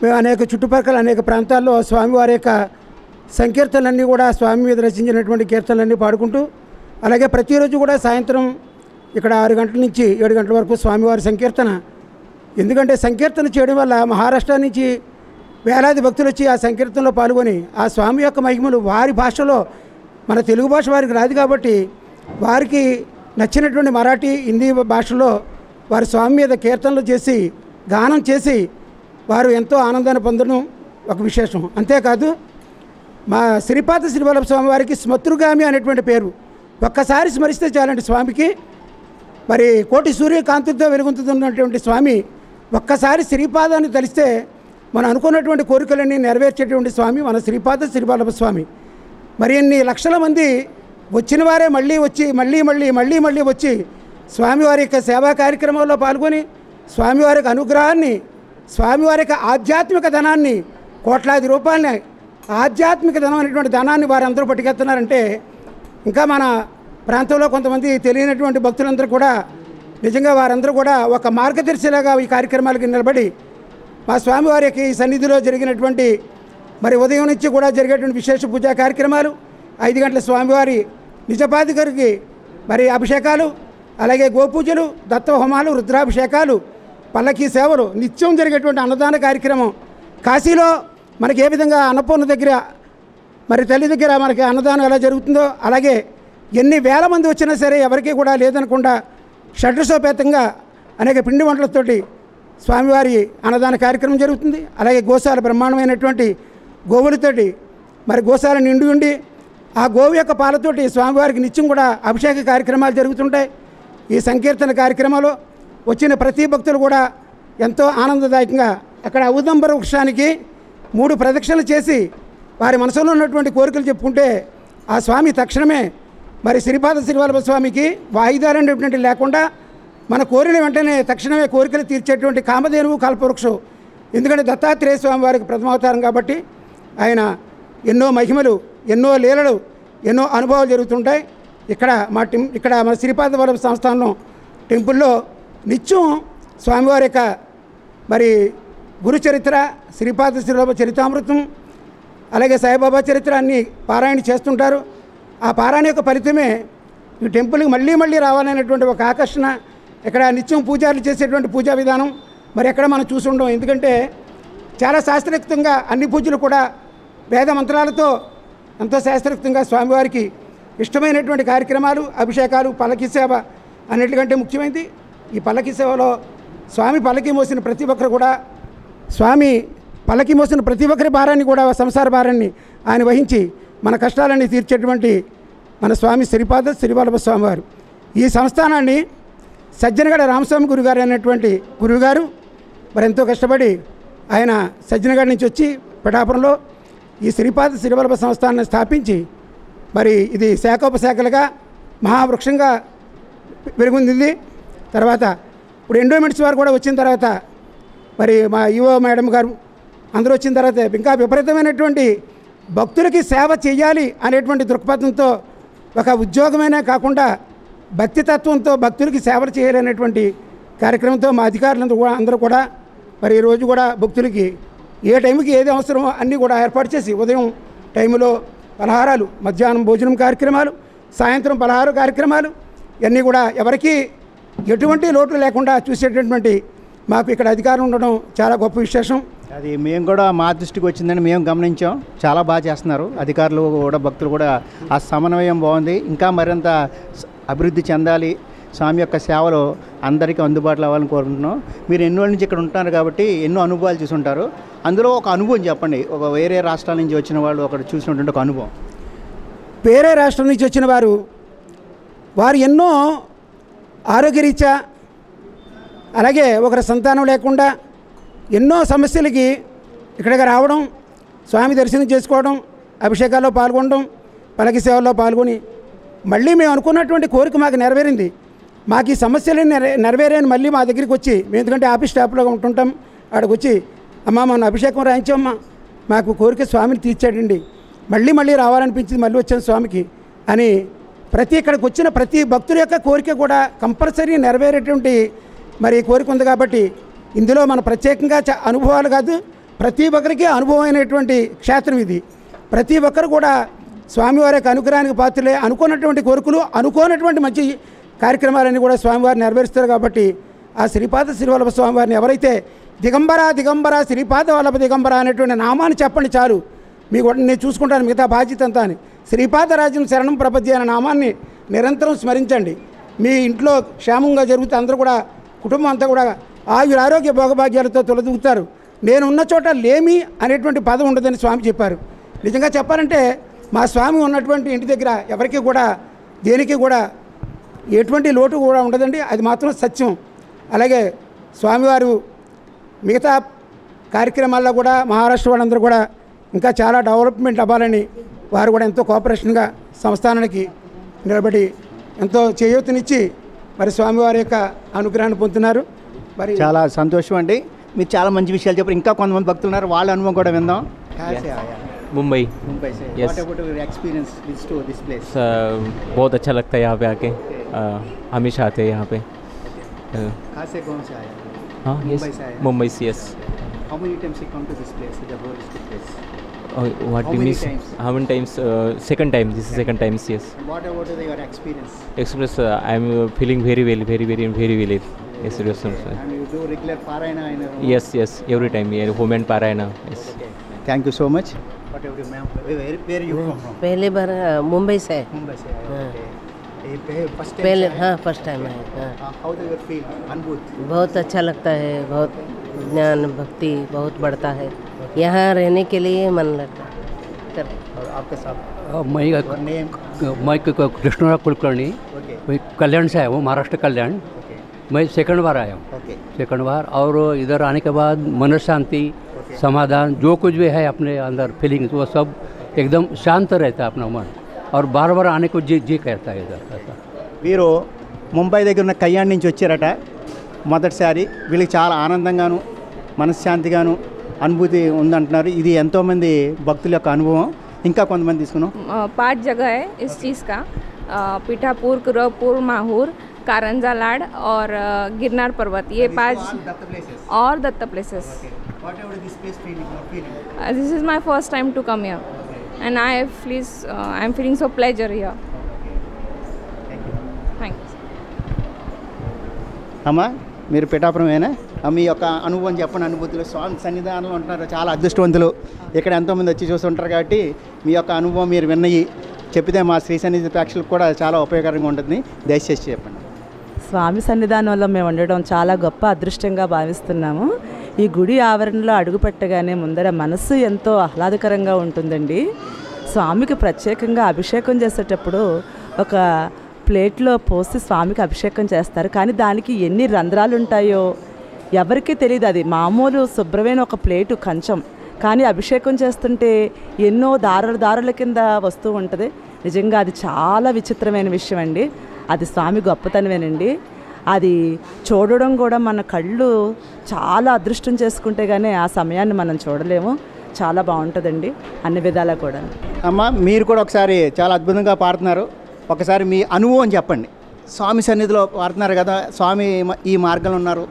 మేము అనేక చుట్టుపక్కల అనేక ప్రాంతాల్లో స్వామివారి యొక్క సంకీర్తనలన్నీ కూడా స్వామి మీద రచించినటువంటి కీర్తనలన్నీ పాడుకుంటూ, అలాగే ప్రతిరోజు కూడా సాయంత్రం ఇక్కడ 6 గంటల నుంచి 7 గంటల వరకు స్వామివారి సంకీర్తన. ఎందుకంటే సంకీర్తన చేయడం వల్ల మహారాష్ట్ర నుంచి వేలాది భక్తులు వచ్చి ఆ సంకీర్తనలో పాల్గొని ఆ స్వామి యొక్క మహిమలు వారి భాషలో, మన తెలుగు భాష వారికి రాదు కాబట్టి వారికి నచ్చినటువంటి మరాఠీ, హిందీ భాషలో వారి స్వామి మీద కీర్తనలు చేసి గానం చేసి వారు ఎంతో ఆనందాన్ని పొందడం ఒక విశేషం. అంతేకాదు మా శ్రీపాద శ్రీవల్లభ స్వామి వారికి స్మృతుగామి అనేటువంటి పేరు. ఒక్కసారి స్మరిస్తే చాలండి స్వామికి. మరి కోటి సూర్యకాంతితో వెలుగుతున్నటువంటి స్వామి ఒక్కసారి శ్రీపాదాన్ని తలిస్తే మనం అనుకున్నటువంటి కోరికలన్నీ నెరవేర్చేటువంటి స్వామి మన శ్రీపాద శ్రీవల్లభ స్వామి. మరి ఎన్ని లక్షల మంది వచ్చిన వారే మళ్ళీ వచ్చి మళ్ళీ వచ్చి స్వామివారి యొక్క సేవా కార్యక్రమాల్లో పాల్గొని స్వామివారి యొక్క అనుగ్రహాన్ని, స్వామివారి యొక్క ఆధ్యాత్మిక ధనాన్ని, కోట్లాది రూపాయలని ఆధ్యాత్మిక ధనం అనేటువంటి ధనాన్ని వారందరూ పట్టుకెళ్తున్నారంటే ఇంకా మన ప్రాంతంలో కొంతమంది తెలియనటువంటి భక్తులందరూ కూడా నిజంగా వారందరూ కూడా ఒక మార్గదర్శిలాగా ఈ కార్యక్రమాలకి నిలబడి మా స్వామివారికి ఈ సన్నిధిలో జరిగినటువంటి మరి ఉదయం నుంచి కూడా జరిగేటువంటి విశేష పూజా కార్యక్రమాలు, 5 గంటల స్వామివారి నిజపాదికరికి మరి అభిషేకాలు, అలాగే గోపూజలు, దత్తహోమాలు, రుద్రాభిషేకాలు, పల్లకీ సేవలు, నిత్యం జరిగేటువంటి అన్నదాన కార్యక్రమం. కాశీలో మనకి ఏ విధంగా అన్నపూర్ణ దగ్గర మరి తల్లి దగ్గర మనకి అన్నదానం ఎలా జరుగుతుందో అలాగే ఎన్ని వేల మంది వచ్చినా సరే ఎవరికీ కూడా లేదనకుండా షడ్రసోపేతంగా అనేక పిండి వంటలతోటి స్వామివారి అన్నదాన కార్యక్రమం జరుగుతుంది. అలాగే గోశాల బ్రహ్మాండమైనటువంటి గోవులతోటి మరి గోశాల నిండి ఉండి ఆ గోవు యొక్క పాలతోటి స్వామివారికి నిత్యం కూడా అభిషేక కార్యక్రమాలు జరుగుతుంటాయి. ఈ సంకీర్తన కార్యక్రమంలో వచ్చిన ప్రతి భక్తులు కూడా ఎంతో ఆనందదాయకంగా అక్కడ ఔదంబర వృక్షానికి 3 ప్రదక్షిణలు చేసి వారి మనసులో ఉన్నటువంటి కోరికలు చెప్పుకుంటే ఆ స్వామి తక్షణమే మరి శ్రీపాద శ్రీవల్లభ స్వామికి వాయిదాలు అనేటువంటి లేకుండా మన కోరిన వెంటనే తక్షణమే కోరికలు తీర్చేటువంటి కామధేనువు కల్పవృక్షం. ఎందుకంటే దత్తాత్రేయ స్వామి వారికి ప్రథమావతారం కాబట్టి ఆయన ఎన్నో మహిమలు, ఎన్నో లీలలు, ఎన్నో అనుభవాలు జరుగుతుంటాయి. ఇక్కడ మన శ్రీపాద వల్లభ సంస్థానంలో టెంపుల్లో నిత్యం స్వామివారి యొక్క మరి గురు చరిత్ర, శ్రీపాద శ్రీవల్లభ చరితామృతం, అలాగే సాయిబాబా చరిత్ర అన్నీ పారాయణ చేస్తుంటారు. ఆ పారాయణ యొక్క ఫలితమే ఈ టెంపుల్కి మళ్ళీ మళ్ళీ రావాలనేటువంటి ఒక ఆకర్షణ. ఇక్కడ నిత్యం పూజారులు చేసేటువంటి పూజా విధానం మరి ఎక్కడ మనం చూసి ఉండం. ఎందుకంటే చాలా శాస్త్రయుక్తంగా అన్ని పూజలు కూడా వేద మంత్రాలతో ఎంతో శాస్త్రయుక్తంగా స్వామివారికి ఇష్టమైనటువంటి కార్యక్రమాలు, అభిషేకాలు, పల్లకి సేవ అన్నిటికంటే ముఖ్యమైనది. ఈ పల్లకి సేవలో స్వామి పల్లకి మోసిన ప్రతి ఒక్కరు కూడా ప్రతి ఒక్కరి భారాన్ని కూడా సంసార భారాన్ని ఆయన వహించి మన కష్టాలన్నీ తీర్చేటువంటి మన స్వామి శ్రీపాద శ్రీవల్లభ స్వామివారు. ఈ సంస్థానాన్ని సజ్జనగడ రామస్వామి గురుగారు అనేటువంటి గురువుగారు మరి ఎంతో కష్టపడి ఆయన సజ్జనగడ నుంచి వచ్చి పిఠాపురంలో ఈ శ్రీపాద శ్రీవల్లభ సంస్థానాన్ని స్థాపించి మరి ఇది శాఖోపశాఖలుగా మహావృక్షంగా పెరుగుంది. తర్వాత ఇప్పుడు ఎండోమెంట్స్ వారు కూడా వచ్చిన తర్వాత మరి మా ఈవో మేడం గారు అందరూ వచ్చిన తర్వాత ఇంకా విపరీతమైనటువంటి భక్తులకి సేవ చేయాలి అనేటువంటి దృక్పథంతో ఒక ఉద్యోగమైనా కాకుండా భక్తి తత్వంతో భక్తులకి సేవలు చేయాలనేటువంటి కార్యక్రమంతో మా అధికారులందరూ కూడా అందరూ కూడా మరి ఈరోజు కూడా భక్తులకి ఏ టైంకి ఏది అవసరమో అన్నీ కూడా ఏర్పాటు చేసి ఉదయం టైంలో పలహారాలు, మధ్యాహ్నం భోజనం కార్యక్రమాలు, సాయంత్రం పలహార కార్యక్రమాలు ఇవన్నీ కూడా ఎవరికీ ఎటువంటి లోటు లేకుండా చూసేటటువంటి మాకు ఇక్కడ అధికారం ఉండడం చాలా గొప్ప విశేషం. అది మేము కూడా మా దృష్టికి వచ్చిందని మేము గమనించాం. చాలా బాగా చేస్తున్నారు అధికారులు కూడా, భక్తులు కూడా. ఆ సమన్వయం బాగుంది. ఇంకా మరింత అభివృద్ధి చెందాలి. స్వామి యొక్క సేవలు అందరికీ అందుబాటులో అవ్వాలని కోరుకుంటున్నాం. మీరు ఎన్నో నుంచి ఇక్కడ ఉంటున్నారు కాబట్టి ఎన్నో అనుభవాలు చూసి ఉంటారు. అందులో ఒక అనుభవం చెప్పండి. ఒక వేరే రాష్ట్రాల నుంచి వచ్చిన వాళ్ళు అక్కడ చూసినటువంటి ఒక అనుభవం. వేరే రాష్ట్రం నుంచి వచ్చిన వారు ఎన్నో ఆరోగ్యరీత్యా, అలాగే ఒకరి సంతానం లేకుండా ఎన్నో సమస్యలకి ఇక్కడికి రావడం, స్వామి దర్శనం చేసుకోవడం, అభిషేకాల్లో పాల్గొనడం, పల్లకి సేవల్లో పాల్గొని మళ్ళీ మేము అనుకున్నటువంటి కోరిక మాకు నెరవేరింది. మాకు ఈ సమస్యలు నెరవేరని మళ్ళీ మా దగ్గరికి వచ్చి, మేము ఎందుకంటే ఆఫీస్ స్టాఫ్లో ఉంటుంటాం, ఆడికి వచ్చి అమ్మ మన అభిషేకం రాయించమ్మా, మాకు కోరిక స్వామిని తీర్చాడండి, మళ్ళీ రావాలనిపించింది, మళ్ళీ వచ్చాను స్వామికి అని ఇక్కడికి వచ్చిన ప్రతి భక్తుల యొక్క కోరిక కూడా కంపల్సరీ నెరవేరేటువంటి మరి కోరిక ఉంది. కాబట్టి ఇందులో మన ప్రత్యేకంగా అనుభవాలు కాదు, ప్రతి ఒక్కరికి అనుభవమైనటువంటి క్షేత్రం ఇది. ప్రతి ఒక్కరు కూడా స్వామివారి యొక్క అనుగ్రహానికి పాత్రలే. అనుకున్నటువంటి కోరికలు, అనుకోనటువంటి మంచి కార్యక్రమాలన్నీ కూడా స్వామివారు నెరవేరుస్తారు. కాబట్టి ఆ శ్రీపాద శ్రీవల్లభ స్వామివారిని ఎవరైతే దిగంబర శ్రీపాద వల్లభ దిగంబర అనేటువంటి నామాన్ని చెప్పండి చాలు, మీకు నేను చూసుకుంటాను మిగతా బాధ్యత అంతా అని. శ్రీపాదరాజం శరణం ప్రపద్య అనే నామాన్ని నిరంతరం స్మరించండి. మీ ఇంట్లో క్షేమంగా జరుగుతూ అందరూ కూడా కుటుంబం అంతా కూడా ఆరోగ్య భోగభాగ్యాలతో తొలదూగుతారు. నేను ఉన్న చోట లేమి అనేటువంటి పదం ఉండదని స్వామి చెప్పారు. నిజంగా చెప్పాలంటే మా స్వామి ఉన్నటువంటి ఇంటి దగ్గర ఎవరికి కూడా దేనికి కూడా ఎటువంటి లోటు కూడా ఉండదండి. అది మాత్రం సత్యం. అలాగే స్వామివారు మిగతా కార్యక్రమాల్లో కూడా మహారాష్ట్ర వాళ్ళందరూ కూడా ఇంకా చాలా డెవలప్మెంట్ అవ్వాలని వారు కూడా ఎంతో కోఆపరేషన్గా సంస్థానానికి నిలబడి ఎంతో చేయూతనిచ్చి మరి స్వామివారి యొక్క అనుగ్రహాన్ని పొందుతున్నారు. మరి చాలా సంతోషం అండి. మీరు చాలా మంచి విషయాలు చెప్పారు. ఇంకా కొంతమంది భక్తులు ఉన్నారు, వాళ్ళ అనుభవం కూడా విందాం. मुंबई से Yes. What about your experience to this place? बहुत अच्छा लगता है यहाँ पे आके. हमेशा आते हैं यहाँ पे. कहाँ से कौन से आए? हाँ मुंबई से आए. मुंबई से yes. How many times you come to this place, the holistic place? What How do you many mean? times? How many times? Second time. This is second time. Yes. What about your experience? Express. I am feeling very well. Very well. Yes, yes, sir. And you do regular parayana in your home? Yes. Every time. Yeah, home and parayana. Yes. Okay. Thank you so much. What about you, ma'am? Where you come from? पहले बार मुंबई से है. मुंबई से आए. हाँ. Okay. ये first time पहले से आए? हाँ फर्स्ट टाइम है. हाँ. How do you feel? अनुभूत? बहुत अच्छा लगता है. बहुत ज्ञान भक्ति बहुत बढ़ता है. यहाँ रहने के लिए मन लगता है. और आपके साथ मैं कृष्णराव कुलकर्णी ओके मैं कल्याण से आया हूँ, महाराष्ट्र कल्याण. ओके मैं सेकंड बार आया हूँ. ओके सेकंड बार और इधर आने के बाद मन शांति, समाधान, जो कुछ भी है अपने अंदर फीलिंग्स, वो सब एकदम शांत रहता है अपना मन. और बार बार आने को जी जी कहता है इधर ऐसा। వీరు ముంబై దగ్గర ఉన్న కళ్యాణ్ నుంచి వచ్చారట మొదటిసారి. వీళ్ళకి చాలా ఆనందంగాను మనశ్శాంతిగాను అనుభూతి ఉందంటున్నారు. ఇది ఎంతోమంది భక్తుల యొక్క అనుభవం. ఇంకా కొంతమంది తీసుకున్నాం. 5 जगह है इस चीज़ का, पीठापुर, कुरवपुर, माहूर, कारंजा लाड और गिरनार पर्वत, ये 5 और दत्ता places. This is my first time to come here and I am feeling so pleasure here. Thanks. అమ్మా మీరు పిఠాపురమేనా? మీ యొక్క అనుభవం చెప్పండి. అనుభూతులు స్వామి సన్నిధానంలో ఉంటున్నారు, చాలా అదృష్టవంతులు. ఇక్కడ ఎంతోమంది వచ్చి చూస్తుంటారు కాబట్టి మీ యొక్క అనుభవం మీరు విన్నయి చెప్పితే మా శ్రీ సన్నిధి ప్రేక్షకులకు కూడా చాలా ఉపయోగకరంగా ఉంటుంది. దయచేసి చెప్పండి. స్వామి సన్నిధానంలో మేము ఉండడం చాలా గొప్ప అదృష్టంగా భావిస్తున్నాము. ఈ గుడి ఆవరణలో అడుగుపెట్టగానే ముందర మనసు ఎంతో ఆహ్లాదకరంగా ఉంటుందండి. స్వామికి ప్రత్యేకంగా అభిషేకం చేసేటప్పుడు ఒక ప్లేట్లో పోసి స్వామికి అభిషేకం చేస్తారు. కానీ దానికి ఎన్ని రంధ్రాలు ఉంటాయో ఎవరికీ తెలియదు. అది మామూలు శుభ్రమైన ఒక ప్లేటు కంచం, కానీ అభిషేకం చేస్తుంటే ఎన్నో దారుల కింద వస్తూ ఉంటుంది. నిజంగా అది చాలా విచిత్రమైన విషయం అండి. అది స్వామి గొప్పతనమేనండి. అది చూడడం కూడా మన కళ్ళు చాలా అదృష్టం చేసుకుంటే కానీ ఆ సమయాన్ని మనం చూడలేము. చాలా బాగుంటుందండి అన్ని విధాలా కూడా. అమ్మ మీరు కూడా ఒకసారి చాలా అద్భుతంగా పాడుతున్నారు. ఒకసారి మీ అనుభవం చెప్పండి. స్వామి సన్నిధిలో పాడుతున్నారు కదా, స్వామి ఈ మార్గంలో ఉన్నారు,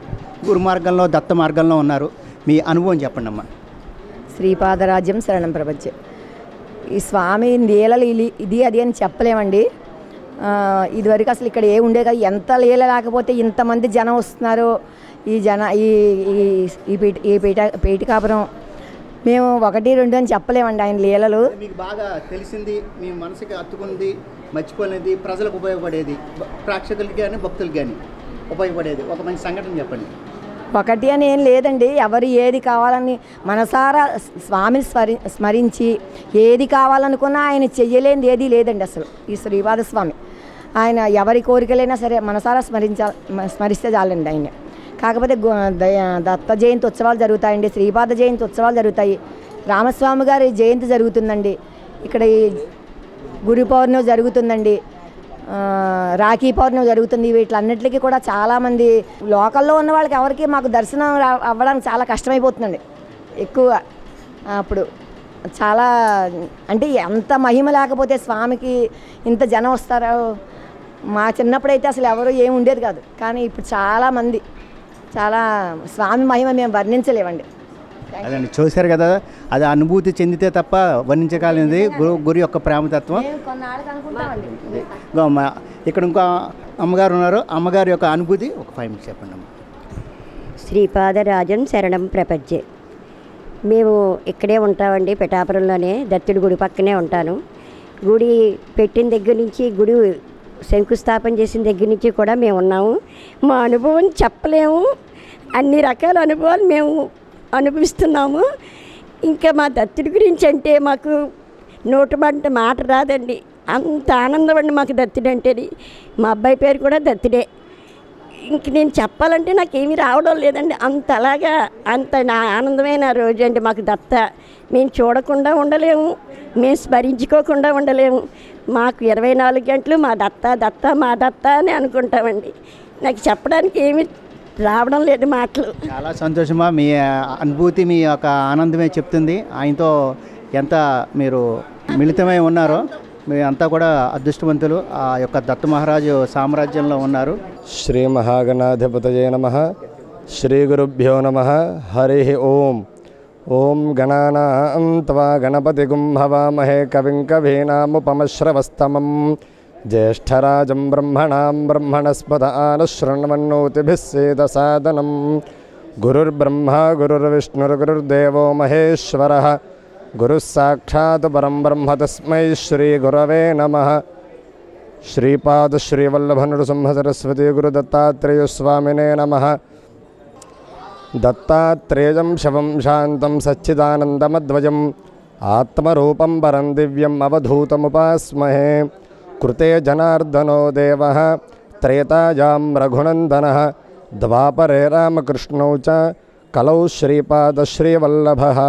గురు మార్గంలో, దత్త మార్గంలో ఉన్నారు. మీ అనుభవం చెప్పండి అమ్మ. శ్రీపాదరాజ్యం శరణం ప్రపంచే. ఈ స్వామి లీలలు ఇది అది అని చెప్పలేమండి. ఇదివరకు అసలు ఇక్కడ ఉండే కదా, ఎంత లీల లేకపోతే ఇంతమంది జనం వస్తున్నారు. ఈ పీఠికాపురం మేము 1, 2 అని చెప్పలేమండి ఆయన లీలలు. మీకు బాగా తెలిసింది, మీ మనసుకి హత్తుకుంది, మర్చిపోలేది, ప్రజలకు ఉపయోగపడేది, ప్రేక్షకులకి కానీ భక్తులకి కానీ ఉపయోగపడేది ఒక మంచి సంఘటన చెప్పండి. ఒకటి అని ఏం లేదండి. ఎవరు ఏది కావాలని మనసారా స్వామిని స్మరించి ఏది కావాలనుకున్నా ఆయన చెయ్యలేనిది ఏదీ లేదండి అసలు. ఈ శ్రీపాద స్వామి ఆయన ఎవరి కోరికలైనా సరే మనసారా స్మరిస్తే చాలండి ఆయన. కాకపోతే దత్త జయంతి ఉత్సవాలు జరుగుతాయండి, శ్రీపాద జయంతి ఉత్సవాలు జరుగుతాయి, రామస్వామి గారి జయంతి జరుగుతుందండి, ఇక్కడ ఈ గురు పౌర్ణమి జరుగుతుందండి, రాఖీ పౌర్ణమి జరుగుతుంది. వీటిలన్నిటికీ కూడా చాలామంది లోకల్లో ఉన్న వాళ్ళకి ఎవరికి మాకు దర్శనం అవ్వడానికి చాలా కష్టమైపోతుందండి ఎక్కువ. అప్పుడు చాలా అంటే ఎంత మహిమ లేకపోతే స్వామికి ఇంత జనం వస్తారో. మా చిన్నప్పుడైతే అసలు ఎవరు ఏమి ఉండేది కాదు, కానీ ఇప్పుడు చాలామంది, చాలా స్వామి మహిమ మేము వర్ణించలేమండి. అదండి చూశారు కదా, అది అనుభూతి చెందితే తప్ప వర్ణించగలిగింది గురు యొక్క ప్రేమతత్వం. ఇక్కడ ఇంకో అమ్మగారు ఉన్నారు, అమ్మగారి యొక్క అనుభూతి ఒక 5 minutes చెప్పండి అమ్మ. శ్రీపాదరాజన్ శరణం ప్రపంచే. మేము ఇక్కడే ఉంటామండి, పిఠాపురంలోనే దత్తుడి గుడి పక్కనే ఉంటాను. గుడి పెట్టిన దగ్గర నుంచి, గుడి శంకుస్థాపన చేసిన దగ్గర నుంచి కూడా మేము ఉన్నాము. మా అనుభవం చెప్పలేము, అన్ని రకాల అనుభవాలు మేము అనుభవిస్తున్నాము. ఇంకా మా దత్తుడి గురించి అంటే మాకు నోటుమంట మాట రాదండి, అంత ఆనందం అండి మాకు దత్తుడు అంటేది. మా అబ్బాయి పేరు కూడా దత్తుడే. ఇంక నేను చెప్పాలంటే నాకేమీ రావడం లేదండి, అంతలాగా అంత ఆనందమైన రోజు అండి మాకు దత్త. మేము చూడకుండా ఉండలేము, మేము స్మరించుకోకుండా ఉండలేము. మాకు 24 గంటలు మా దత్త దత్త మా దత్త అని అనుకుంటామండి. నాకు చెప్పడానికి ఏమీ రావడం లేదు మాటలు. చాలా సంతోషమా, మీ అనుభూతి మీ యొక్క ఆనందమే చెప్తుంది. ఆయనతో ఎంత మీరు మిళితమై ఉన్నారో, మీ అంతా కూడా అదృష్టవంతులు. ఆ యొక్క దత్త మహారాజు సామ్రాజ్యంలో ఉన్నారు. శ్రీ మహాగణాధిపతయే నమః. శ్రీ గురుభ్యో నమః. హరి ఓం. ఓం గణానాం త్వా గణపతిగుం హవామహే కవిం కవీనాముపమశ్రవస్తమం జ్యేష్ఠరాజం బ్రహ్మణాం బ్రహ్మణస్పద ఆనశృణ్వన్నోతిభిः సేదసాదనం. గురుర్బ్రహ్మా గురుర్విష్ణుర్గురుర్దేవో మహేశ్వరः. గురుः సాక్షాత్ పరం బ్రహ్మ తస్మై శ్రీ గురవే నమః. శ్రీపాద శ్రీవల్లభనుడు సింహసరస్వతి గురు దత్తాత్రేయ స్వామినే నమః. దత్తాత్రేయం శవం శాంతం సచ్చిదానందమద్వయం ఆత్మరూపం పరం దివ్యం అవధూతముపాస్మహే. కృతే జనార్దనో దేవః త్రేతాయాం రఘునందనః ద్వాపరే రామకృష్ణౌ చ కలౌ శ్రీపాద శ్రీవల్లభః.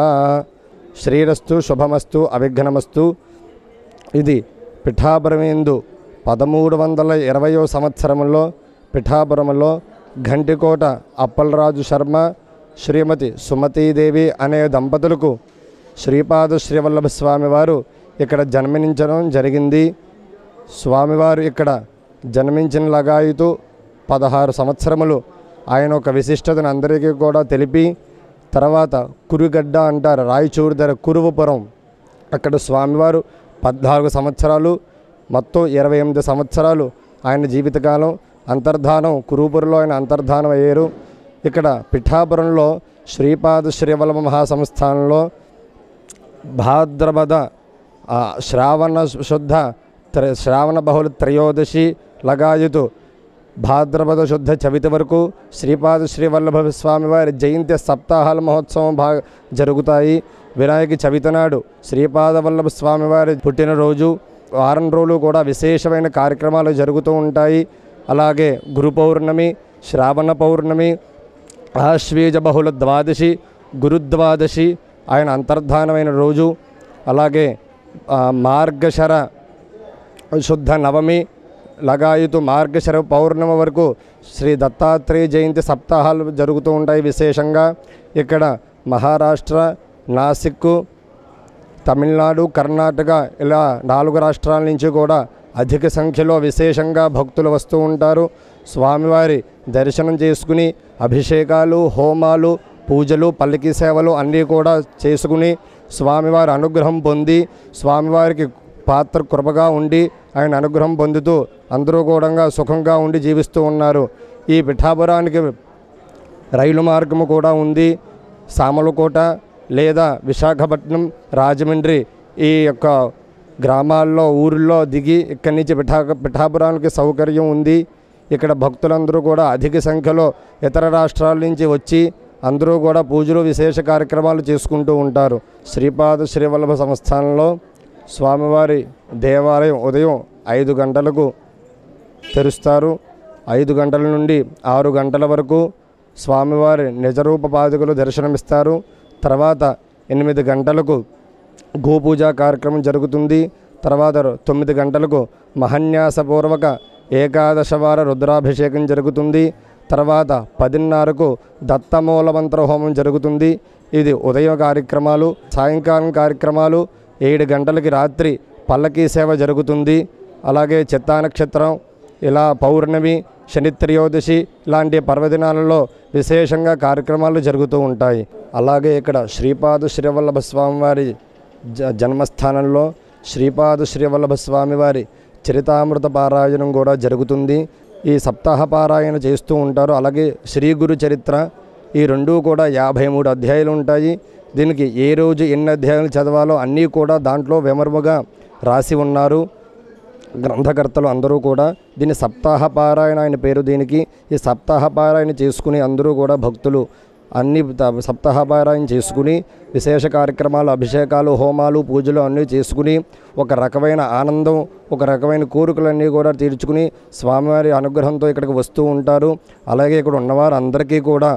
శ్రీరస్తు శుభమస్తు అవిఘ్నమస్తు. ఇది పిఠాపురమేందు 1320వ సంవత్సరంలో పిఠాపురంలో ఘంటికోట అప్పలరాజు శర్మ శ్రీమతి సుమతీదేవి అనే దంపతులకు శ్రీపాద శ్రీవల్లభ స్వామివారు ఇక్కడ జన్మించడం జరిగింది. స్వామివారు ఇక్కడ జన్మించిన లగాయితూ 16 సంవత్సరములు ఆయన ఒక విశిష్టతను అందరికీ కూడా తెలిపి, తర్వాత కురుగడ్డ అంటారు, రాయచూరు దగ్గర కురువపురం, అక్కడ స్వామివారు 14 సంవత్సరాలు, మొత్తం 28 సంవత్సరాలు ఆయన జీవితకాలం. అంతర్ధానం కురుపురంలో ఆయన అంతర్ధానం అయ్యారు. ఇక్కడ పిఠాపురంలో శ్రీపాద శ్రీవల్లభ మహాసంస్థానంలో భాద్రపద శ్రావణ శుద్ధ శ్రావణ బహుళ త్రయోదశి లగాయతు భాద్రపద శుద్ధ చవితి వరకు శ్రీపాద శ్రీవల్లభ స్వామివారి జయంతి సప్తాహాల మహోత్సవం జరుగుతాయి. వినాయక చవితి నాడు శ్రీపాద వల్లభ స్వామివారి పుట్టినరోజు, వారం రోజులు కూడా విశేషమైన కార్యక్రమాలు జరుగుతూ ఉంటాయి. అలాగే గురు పౌర్ణమి, శ్రావణ పౌర్ణమి, ఆశ్వీజ బహుళ ద్వాదశి, గురుద్వాదశి ఆయన అంతర్ధానమైన రోజు, అలాగే మార్గశర శుద్ధ నవమి లగాయతు మార్గశర పౌర్ణమి వరకు శ్రీ దత్తాత్రేయ జయంతి సప్తాహాలు జరుగుతూ ఉంటాయి. విశేషంగా ఇక్కడ మహారాష్ట్ర, నాసిక్, తమిళనాడు, కర్ణాటక ఇలా 4 రాష్ట్రాల నుంచి కూడా అధిక సంఖ్యలో విశేషంగా భక్తులు వస్తూ ఉంటారు. స్వామివారి దర్శనం చేసుకుని అభిషేకాలు, హోమాలు, పూజలు, పల్లకి సేవలు అన్నీ కూడా చేసుకుని స్వామివారి అనుగ్రహం పొంది స్వామివారికి పాత్ర కృపగా ఉండి ఆయన అనుగ్రహం పొందుతూ అందరూ కూడా సుఖంగా ఉండి జీవిస్తూ ఉన్నారు. ఈ పిఠాపురానికి రైలు మార్గము కూడా ఉంది. సామలకోట లేదా విశాఖపట్నం, రాజమండ్రి ఈ యొక్క గ్రామాల్లో ఊరిలో దిగి ఇక్కడి నుంచి పిఠాపురానికి సౌకర్యం ఉంది. ఇక్కడ భక్తులందరూ కూడా అధిక సంఖ్యలో ఇతర రాష్ట్రాల నుంచి వచ్చి అందరూ కూడా పూజలు, విశేష కార్యక్రమాలు చేసుకుంటూ ఉంటారు. శ్రీపాద శ్రీవల్లభ సంస్థానంలో స్వామివారి దేవాలయం ఉదయం 5 గంటలకు తెరుస్తారు. 5 గంటల నుండి 6 గంటల వరకు స్వామివారి నిజరూప పాదుకలు దర్శనమిస్తారు. తర్వాత 8 గంటలకు గోపూజ కార్యక్రమం జరుగుతుంది. తర్వాత 9 గంటలకు మహాన్యాసపూర్వక ఏకాదశవార రుద్రాభిషేకం జరుగుతుంది. తర్వాత 10:30కు దత్తమూల మంత్ర హోమం జరుగుతుంది. ఇది ఉదయం కార్యక్రమాలు. సాయంకాలం కార్యక్రమాలు 7 గంటలకి రాత్రి పల్లకీ సేవ జరుగుతుంది. అలాగే చిత్తా నక్షత్రం, ఇలా పౌర్ణమి, శని త్రయోదశి ఇలాంటి పర్వదినాలలో విశేషంగా కార్యక్రమాలు జరుగుతూ ఉంటాయి. అలాగే ఇక్కడ శ్రీపాద శ్రీవల్లభ స్వామివారి జన్మస్థానంలో శ్రీపాద శ్రీవల్లభ స్వామివారి చరితామృత పారాయణం కూడా జరుగుతుంది. ఈ సప్తాహ పారాయణ చేస్తూ ఉంటారు. అలాగే శ్రీ గురు చరిత్ర, ఈ రెండూ కూడా 53 అధ్యాయాలు ఉంటాయి. దీనికి ఏ రోజు ఎన్ని అధ్యాయాలు చదవాలో అన్నీ కూడా దాంట్లో విమర్మగా రాసి ఉన్నారు గ్రంథకర్తలు అందరూ కూడా. దీన్ని సప్తాహ పారాయణ ఆయన పేరు దీనికి. ఈ సప్తాహ పారాయణ చేసుకుని అందరూ కూడా భక్తులు అన్ని సప్తాహ పారాయణ చేసుకుని విశేష కార్యక్రమాలు, అభిషేకాలు, హోమాలు, పూజలు అన్నీ చేసుకుని ఒక రకమైన ఆనందం, ఒక రకమైన కోరికలన్నీ కూడా తీర్చుకుని స్వామివారి అనుగ్రహంతో ఇక్కడికి వస్తూ ఉంటారు. అలాగే ఇక్కడ ఉన్నవారు అందరికీ కూడా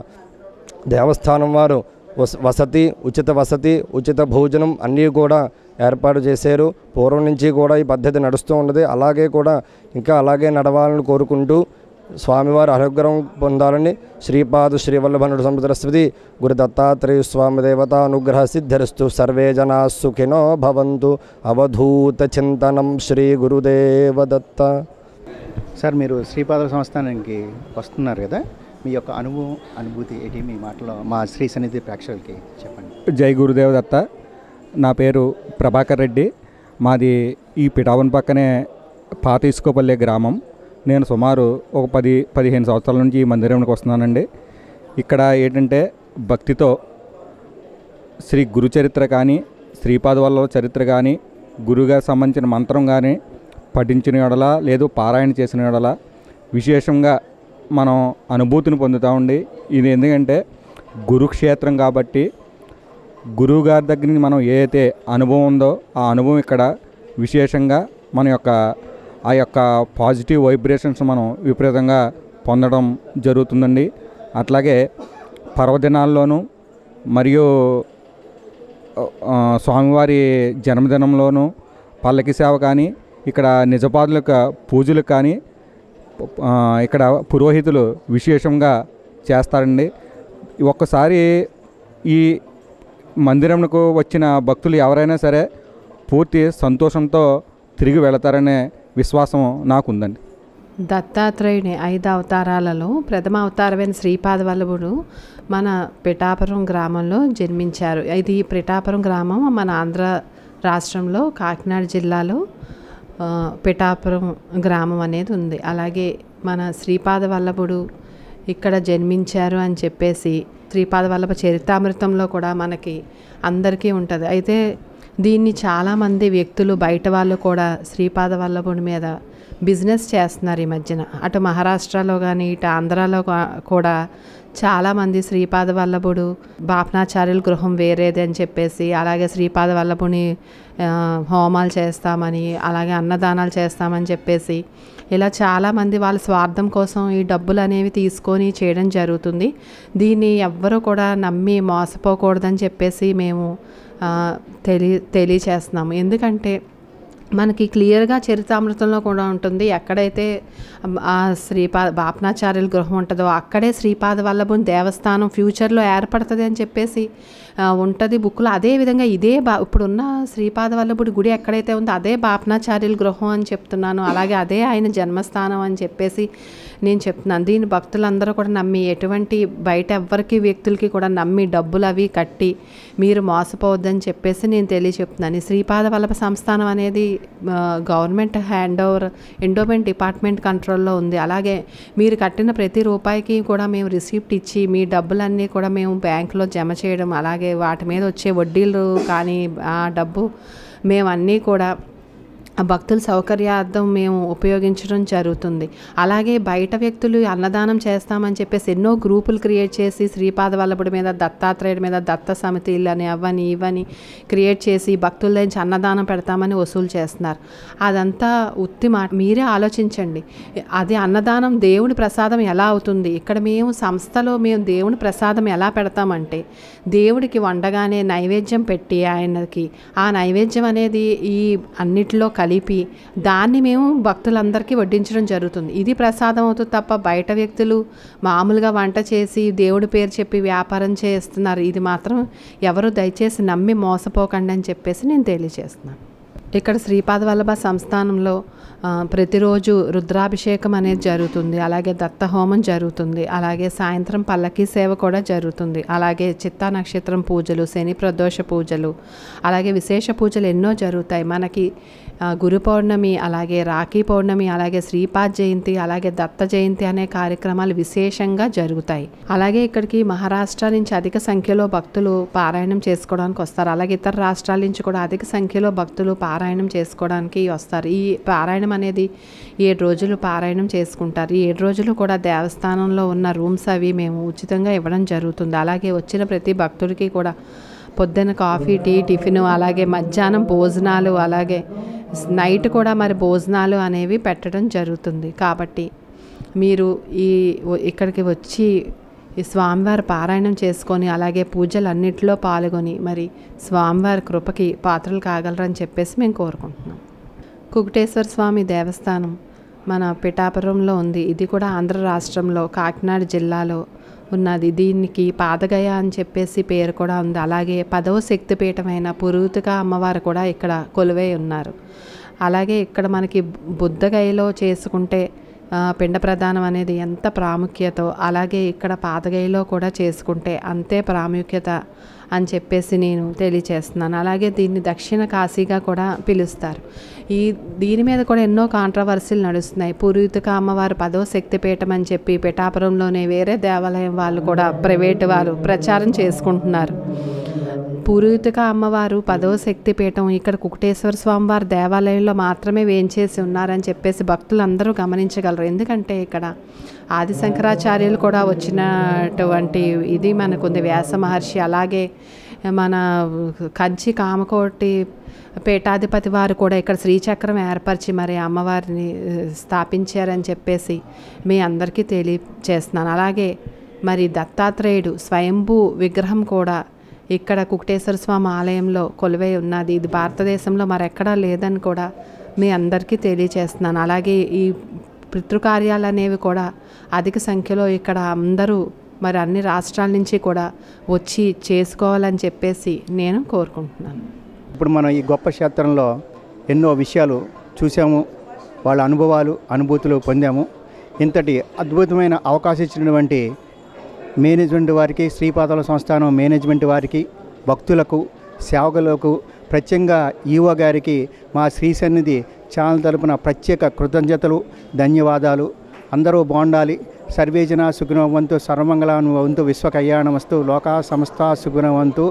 దేవస్థానం వారు వసతి, ఉచిత భోజనం అన్నీ కూడా ఏర్పాటు చేశారు. పూర్వం నుంచి కూడా ఈ పద్ధతి నడుస్తూ ఉన్నది. అలాగే కూడా ఇంకా అలాగే నడవాలని కోరుకుంటూ స్వామివారి అనుగ్రహం పొందాలని శ్రీపాద శ్రీవల్లభనుడు సముద్రస్వతి గురు దత్తాత్రేయ స్వామి దేవత అనుగ్రహ సిద్ధిరస్తు. సర్వే జనా సుఖినో భవంతు. అవధూత చింతనం శ్రీ గురుదేవ దత్త. సార్, మీరు శ్రీపాద సంస్థానానికి వస్తున్నారు కదా, మీ యొక్క అనుభూతి ఏంటి? మీ మాటలో మా శ్రీ సన్నిధి ప్రేక్షకులకి చెప్పండి. జై గురుదేవ దత్త. నా పేరు ప్రభాకర్ రెడ్డి. మాది ఈ పిఠాపురం పక్కనే పాత ఇసుకోపల్లె గ్రామం. నేను సుమారు ఒక 10-15 సంవత్సరాల నుంచి ఈ మందిరానికి వస్తున్నానండి. ఇక్కడ ఏంటంటే భక్తితో శ్రీ గురు చరిత్ర కానీ, శ్రీపాద వల్లభ చరిత్ర కానీ, గురుగారికి సంబంధించిన మంత్రం కానీ పఠించిన యెడల లేదు పారాయణ చేసిన యెడల విశేషంగా మనం అనుభూతిని పొందుతామండి. ఇది ఎందుకంటే గురుక్షేత్రం కాబట్టి గురువు గారి దగ్గర నుంచి మనం ఏదైతే అనుభవం ఉందో ఆ అనుభవం ఇక్కడ విశేషంగా మన యొక్క ఆ యొక్క పాజిటివ్ వైబ్రేషన్స్ మనం విపరీతంగా పొందడం జరుగుతుందండి. అట్లాగే పర్వదినాల్లోనూ మరియు స్వామివారి జన్మదినంలోనూ పల్లకి సేవ కానీ ఇక్కడ నిజపాదుల యొక్క పూజలు కానీ ఇక్కడ పురోహితులు విశేషంగా చేస్తారండి. ఒక్కసారి ఈ మందిరంకు వచ్చిన భక్తులు ఎవరైనా సరే పూర్తి సంతోషంతో తిరిగి వెళతారనే విశ్వాసం నాకుందండి. దత్తాత్రేయుని 5 అవతారాలలో ప్రథమ అవతారమైన శ్రీపాద వల్లభుడు మన పిఠాపురం గ్రామంలో జన్మించారు. ఇది పిఠాపురం గ్రామం మన ఆంధ్ర రాష్ట్రంలో కాకినాడ జిల్లాలో పిఠాపురం గ్రామం అనేది ఉంది. అలాగే మన శ్రీపాద వల్లభుడు ఇక్కడ జన్మించారు అని చెప్పేసి శ్రీపాద వల్లభ చరితామృతంలో కూడా మనకి అందరికీ ఉంటుంది. అయితే దీన్ని చాలామంది వ్యక్తులు బయట వాళ్ళు కూడా శ్రీపాద వల్లభుడి మీద బిజినెస్ చేస్తున్నారు ఈ మధ్యన. అటు మహారాష్ట్రలో కానీ ఇటు ఆంధ్రాలో కూడా చాలామంది శ్రీపాద వల్లభుడు బాపనాచార్యుల గృహం వేరేది అని చెప్పేసి, అలాగే శ్రీపాద వల్లభుని హోమాలు చేస్తామని, అలాగే అన్నదానాలు చేస్తామని చెప్పేసి ఇలా చాలామంది వాళ్ళ స్వార్థం కోసం ఈ డబ్బులు అనేవి తీసుకొని చేయడం జరుగుతుంది. దీన్ని ఎవ్వరూ కూడా నమ్మి మోసపోకూడదని చెప్పేసి మేము తెలియచేస్తున్నాము. ఎందుకంటే మనకి క్లియర్గా చరితామృతంలో కూడా ఉంటుంది, ఎక్కడైతే ఆ బాపనాచార్యుల గృహం ఉంటుందో అక్కడే శ్రీపాద వల్లభుని దేవస్థానం ఫ్యూచర్లో ఏర్పడుతుంది అని చెప్పేసి ఉంటుంది బుక్లో. అదేవిధంగా ఇప్పుడున్న శ్రీపాద వల్లభుడి గుడి ఎక్కడైతే ఉందో అదే బాపనాచార్యుల గృహం అని చెప్తున్నాను. అలాగే అదే ఆయన జన్మస్థానం అని చెప్పేసి నేను చెప్తున్నాను. దీని భక్తులందరూ కూడా నమ్మి, ఎటువంటి బయట ఎవ్వరికి వ్యక్తులకి కూడా నమ్మి డబ్బులు అవి కట్టి మీరు మోసపోవద్దని చెప్పేసి నేను తెలియచెప్తున్నాను. ఈ శ్రీపాద వల్లభ సంస్థానం అనేది గవర్నమెంట్ ఎండోమెంట్ డిపార్ట్మెంట్ కంట్రోల్లో ఉంది. అలాగే మీరు కట్టిన ప్రతి రూపాయికి కూడా మేము రిసిప్ట్ ఇచ్చి మీ డబ్బులన్నీ కూడా మేము బ్యాంకులో జమ చేయడం, అలాగే వాటి మీద వచ్చే వడ్డీలు కానీ ఆ డబ్బు మేమన్నీ కూడా భక్తుల సౌకర్యార్థం మేము ఉపయోగించడం జరుగుతుంది. అలాగే బయట వ్యక్తులు అన్నదానం చేస్తామని చెప్పేసి ఎన్నో గ్రూపులు క్రియేట్ చేసి శ్రీపాద వల్లభుడి మీద, దత్తాత్రేయుడి మీద దత్త సమితిలు అని అవని ఇవని క్రియేట్ చేసి భక్తుల నుంచి అన్నదానం పెడతామని వసూలు చేస్తున్నారు. అదంతా ఉత్తి మాట. మీరే ఆలోచించండి, అది అన్నదానం దేవుడి ప్రసాదం ఎలా అవుతుంది? ఇక్కడ మేము సంస్థలో మేము దేవుడి ప్రసాదం ఎలా పెడతామంటే దేవుడికి వండగానే నైవేద్యం పెట్టి ఆయనకి ఆ నైవేద్యం అనేది ఈ అన్నిటిలో కలిపి దాన్ని మేము భక్తులందరికీ వడ్డించడం జరుగుతుంది. ఇది ప్రసాదం అవుతుంది తప్ప బయట వ్యక్తులు మామూలుగా వంట చేసి దేవుడి పేరు చెప్పి వ్యాపారం చేస్తున్నారు. ఇది మాత్రం ఎవరు దయచేసి నమ్మి మోసపోకండి అని చెప్పేసి నేను తెలియజేస్తున్నాను. ఇక్కడ శ్రీపాద వల్లభ సంస్థానంలో ప్రతిరోజు రుద్రాభిషేకం అనేది జరుగుతుంది, అలాగే దత్త హోమం జరుగుతుంది, అలాగే సాయంత్రం పల్లకీ సేవ కూడా జరుగుతుంది, అలాగే చిత్తా నక్షత్రం పూజలు, శని ప్రదోష పూజలు, అలాగే విశేష పూజలు ఎన్నో జరుగుతాయి. మనకి గురు పౌర్ణమి, అలాగే రాఖీ పౌర్ణమి, అలాగే శ్రీపాద జయంతి, అలాగే దత్త జయంతి అనే కార్యక్రమాలు విశేషంగా జరుగుతాయి. అలాగే ఇక్కడికి మహారాష్ట్ర నుంచి అధిక సంఖ్యలో భక్తులు పారాయణం చేసుకోవడానికి వస్తారు. అలాగే ఇతర రాష్ట్రాల నుంచి కూడా అధిక సంఖ్యలో భక్తులు పారాయణం చేసుకోవడానికి వస్తారు. ఈ పారాయణం అనేది 7 రోజులు పారాయణం చేసుకుంటారు. ఈ 7 రోజులు కూడా దేవస్థానంలో ఉన్న రూమ్స్ అవి మేము ఉచితంగా ఇవ్వడం జరుగుతుంది. అలాగే వచ్చిన ప్రతి భక్తుడికి కూడా పొద్దున్న కాఫీ, టీ, టిఫిన్, అలాగే మధ్యాహ్నం భోజనాలు, అలాగే నైట్ కూడా మరి భోజనాలు అనేవి పెట్టడం జరుగుతుంది. కాబట్టి మీరు ఇక్కడికి వచ్చి ఈ స్వామివారి పారాయణం చేసుకొని అలాగే పూజలన్నిటిలో పాల్గొని మరి స్వామివారి కృపకి పాత్రలు కాగలరని చెప్పేసి మేము కోరుకుంటున్నాం. కుకుటేశ్వర స్వామి దేవస్థానం మన పిఠాపురంలో ఉంది. ఇది కూడా ఆంధ్ర రాష్ట్రంలో కాకినాడ జిల్లాలో ఉన్నది. దీనికి పాదగయ అని చెప్పేసి పేరు కూడా ఉంది. అలాగే 10వ శక్తిపీఠమైన పురుతిక అమ్మవారు కూడా ఇక్కడ కొలువై ఉన్నారు. అలాగే ఇక్కడ మనకి బుద్ధగయలో చేసుకుంటే పిండ ప్రదానం అనేది ఎంత ప్రాముఖ్యతో, అలాగే ఇక్కడ పాదగయలో కూడా చేసుకుంటే అంతే ప్రాముఖ్యత అని చెప్పేసి నేను తెలియచేస్తున్నాను. అలాగే దీన్ని దక్షిణ కాశీగా కూడా పిలుస్తారు. దీని మీద కూడా ఎన్నో కాంట్రవర్సీలు నడుస్తున్నాయి. పురుతిక అమ్మవారు 10వ శక్తిపీఠం అని చెప్పి పిఠాపురంలోనే వేరే దేవాలయం వాళ్ళు కూడా ప్రైవేటు వారు ప్రచారం చేసుకుంటున్నారు. పురుతిక అమ్మవారు 10వ శక్తిపీఠం ఇక్కడ కుకుటేశ్వర స్వామివారి దేవాలయంలో మాత్రమే వేంచేసి ఉన్నారని చెప్పేసి భక్తులందరూ గమనించగలరు. ఎందుకంటే ఇక్కడ ఆది శంకరాచార్యులు కూడా వచ్చినటువంటి ఇది మనకుంది. వ్యాస మహర్షి, అలాగే మన కంచి కామకోటి పీఠాధిపతి వారు కూడా ఇక్కడ శ్రీచక్రం ఏర్పరిచి మరి అమ్మవారిని స్థాపించారని చెప్పేసి మీ అందరికీ తెలియచేస్తున్నాను. అలాగే మరి దత్తాత్రేయుడు స్వయంభూ విగ్రహం కూడా ఇక్కడ కుకుటేశ్వర స్వామి ఆలయంలో కొలువై ఉన్నది. ఇది భారతదేశంలో మరెక్కడా లేదని కూడా మీ అందరికీ తెలియచేస్తున్నాను. అలాగే ఈ పితృకార్యాలు అనేవి కూడా అధిక సంఖ్యలో ఇక్కడ అందరూ మరి అన్ని రాష్ట్రాల నుంచి కూడా వచ్చి చేసుకోవాలని చెప్పేసి నేను కోరుకుంటున్నాను. ఇప్పుడు మనం ఈ గొప్ప క్షేత్రంలో ఎన్నో విషయాలు చూసాము, వాళ్ళ అనుభవాలు అనుభూతులు పొందాము. ఇంతటి అద్భుతమైన అవకాశం ఇచ్చినటువంటి మేనేజ్మెంట్ వారికి, శ్రీపాదాల సంస్థానం మేనేజ్మెంట్ వారికి, భక్తులకు, సేవకులకు, ప్రత్యేకంగా ఈవో గారికి మా శ్రీ సన్నిధి ఛానల్ తరపున ప్రత్యేక కృతజ్ఞతలు, ధన్యవాదాలు. అందరూ బాగుండాలి. సర్వేజన సుగుణవంతు, సర్వమంగళానువంతు, విశ్వకళ్యాణమస్తు, లోకా సమస్త సుగుణవంతు.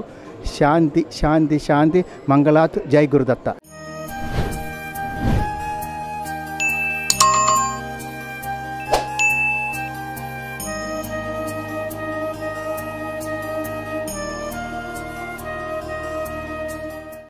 శాంతి శాంతి శాంతి. మంగళాత్. జై గురుదత్త.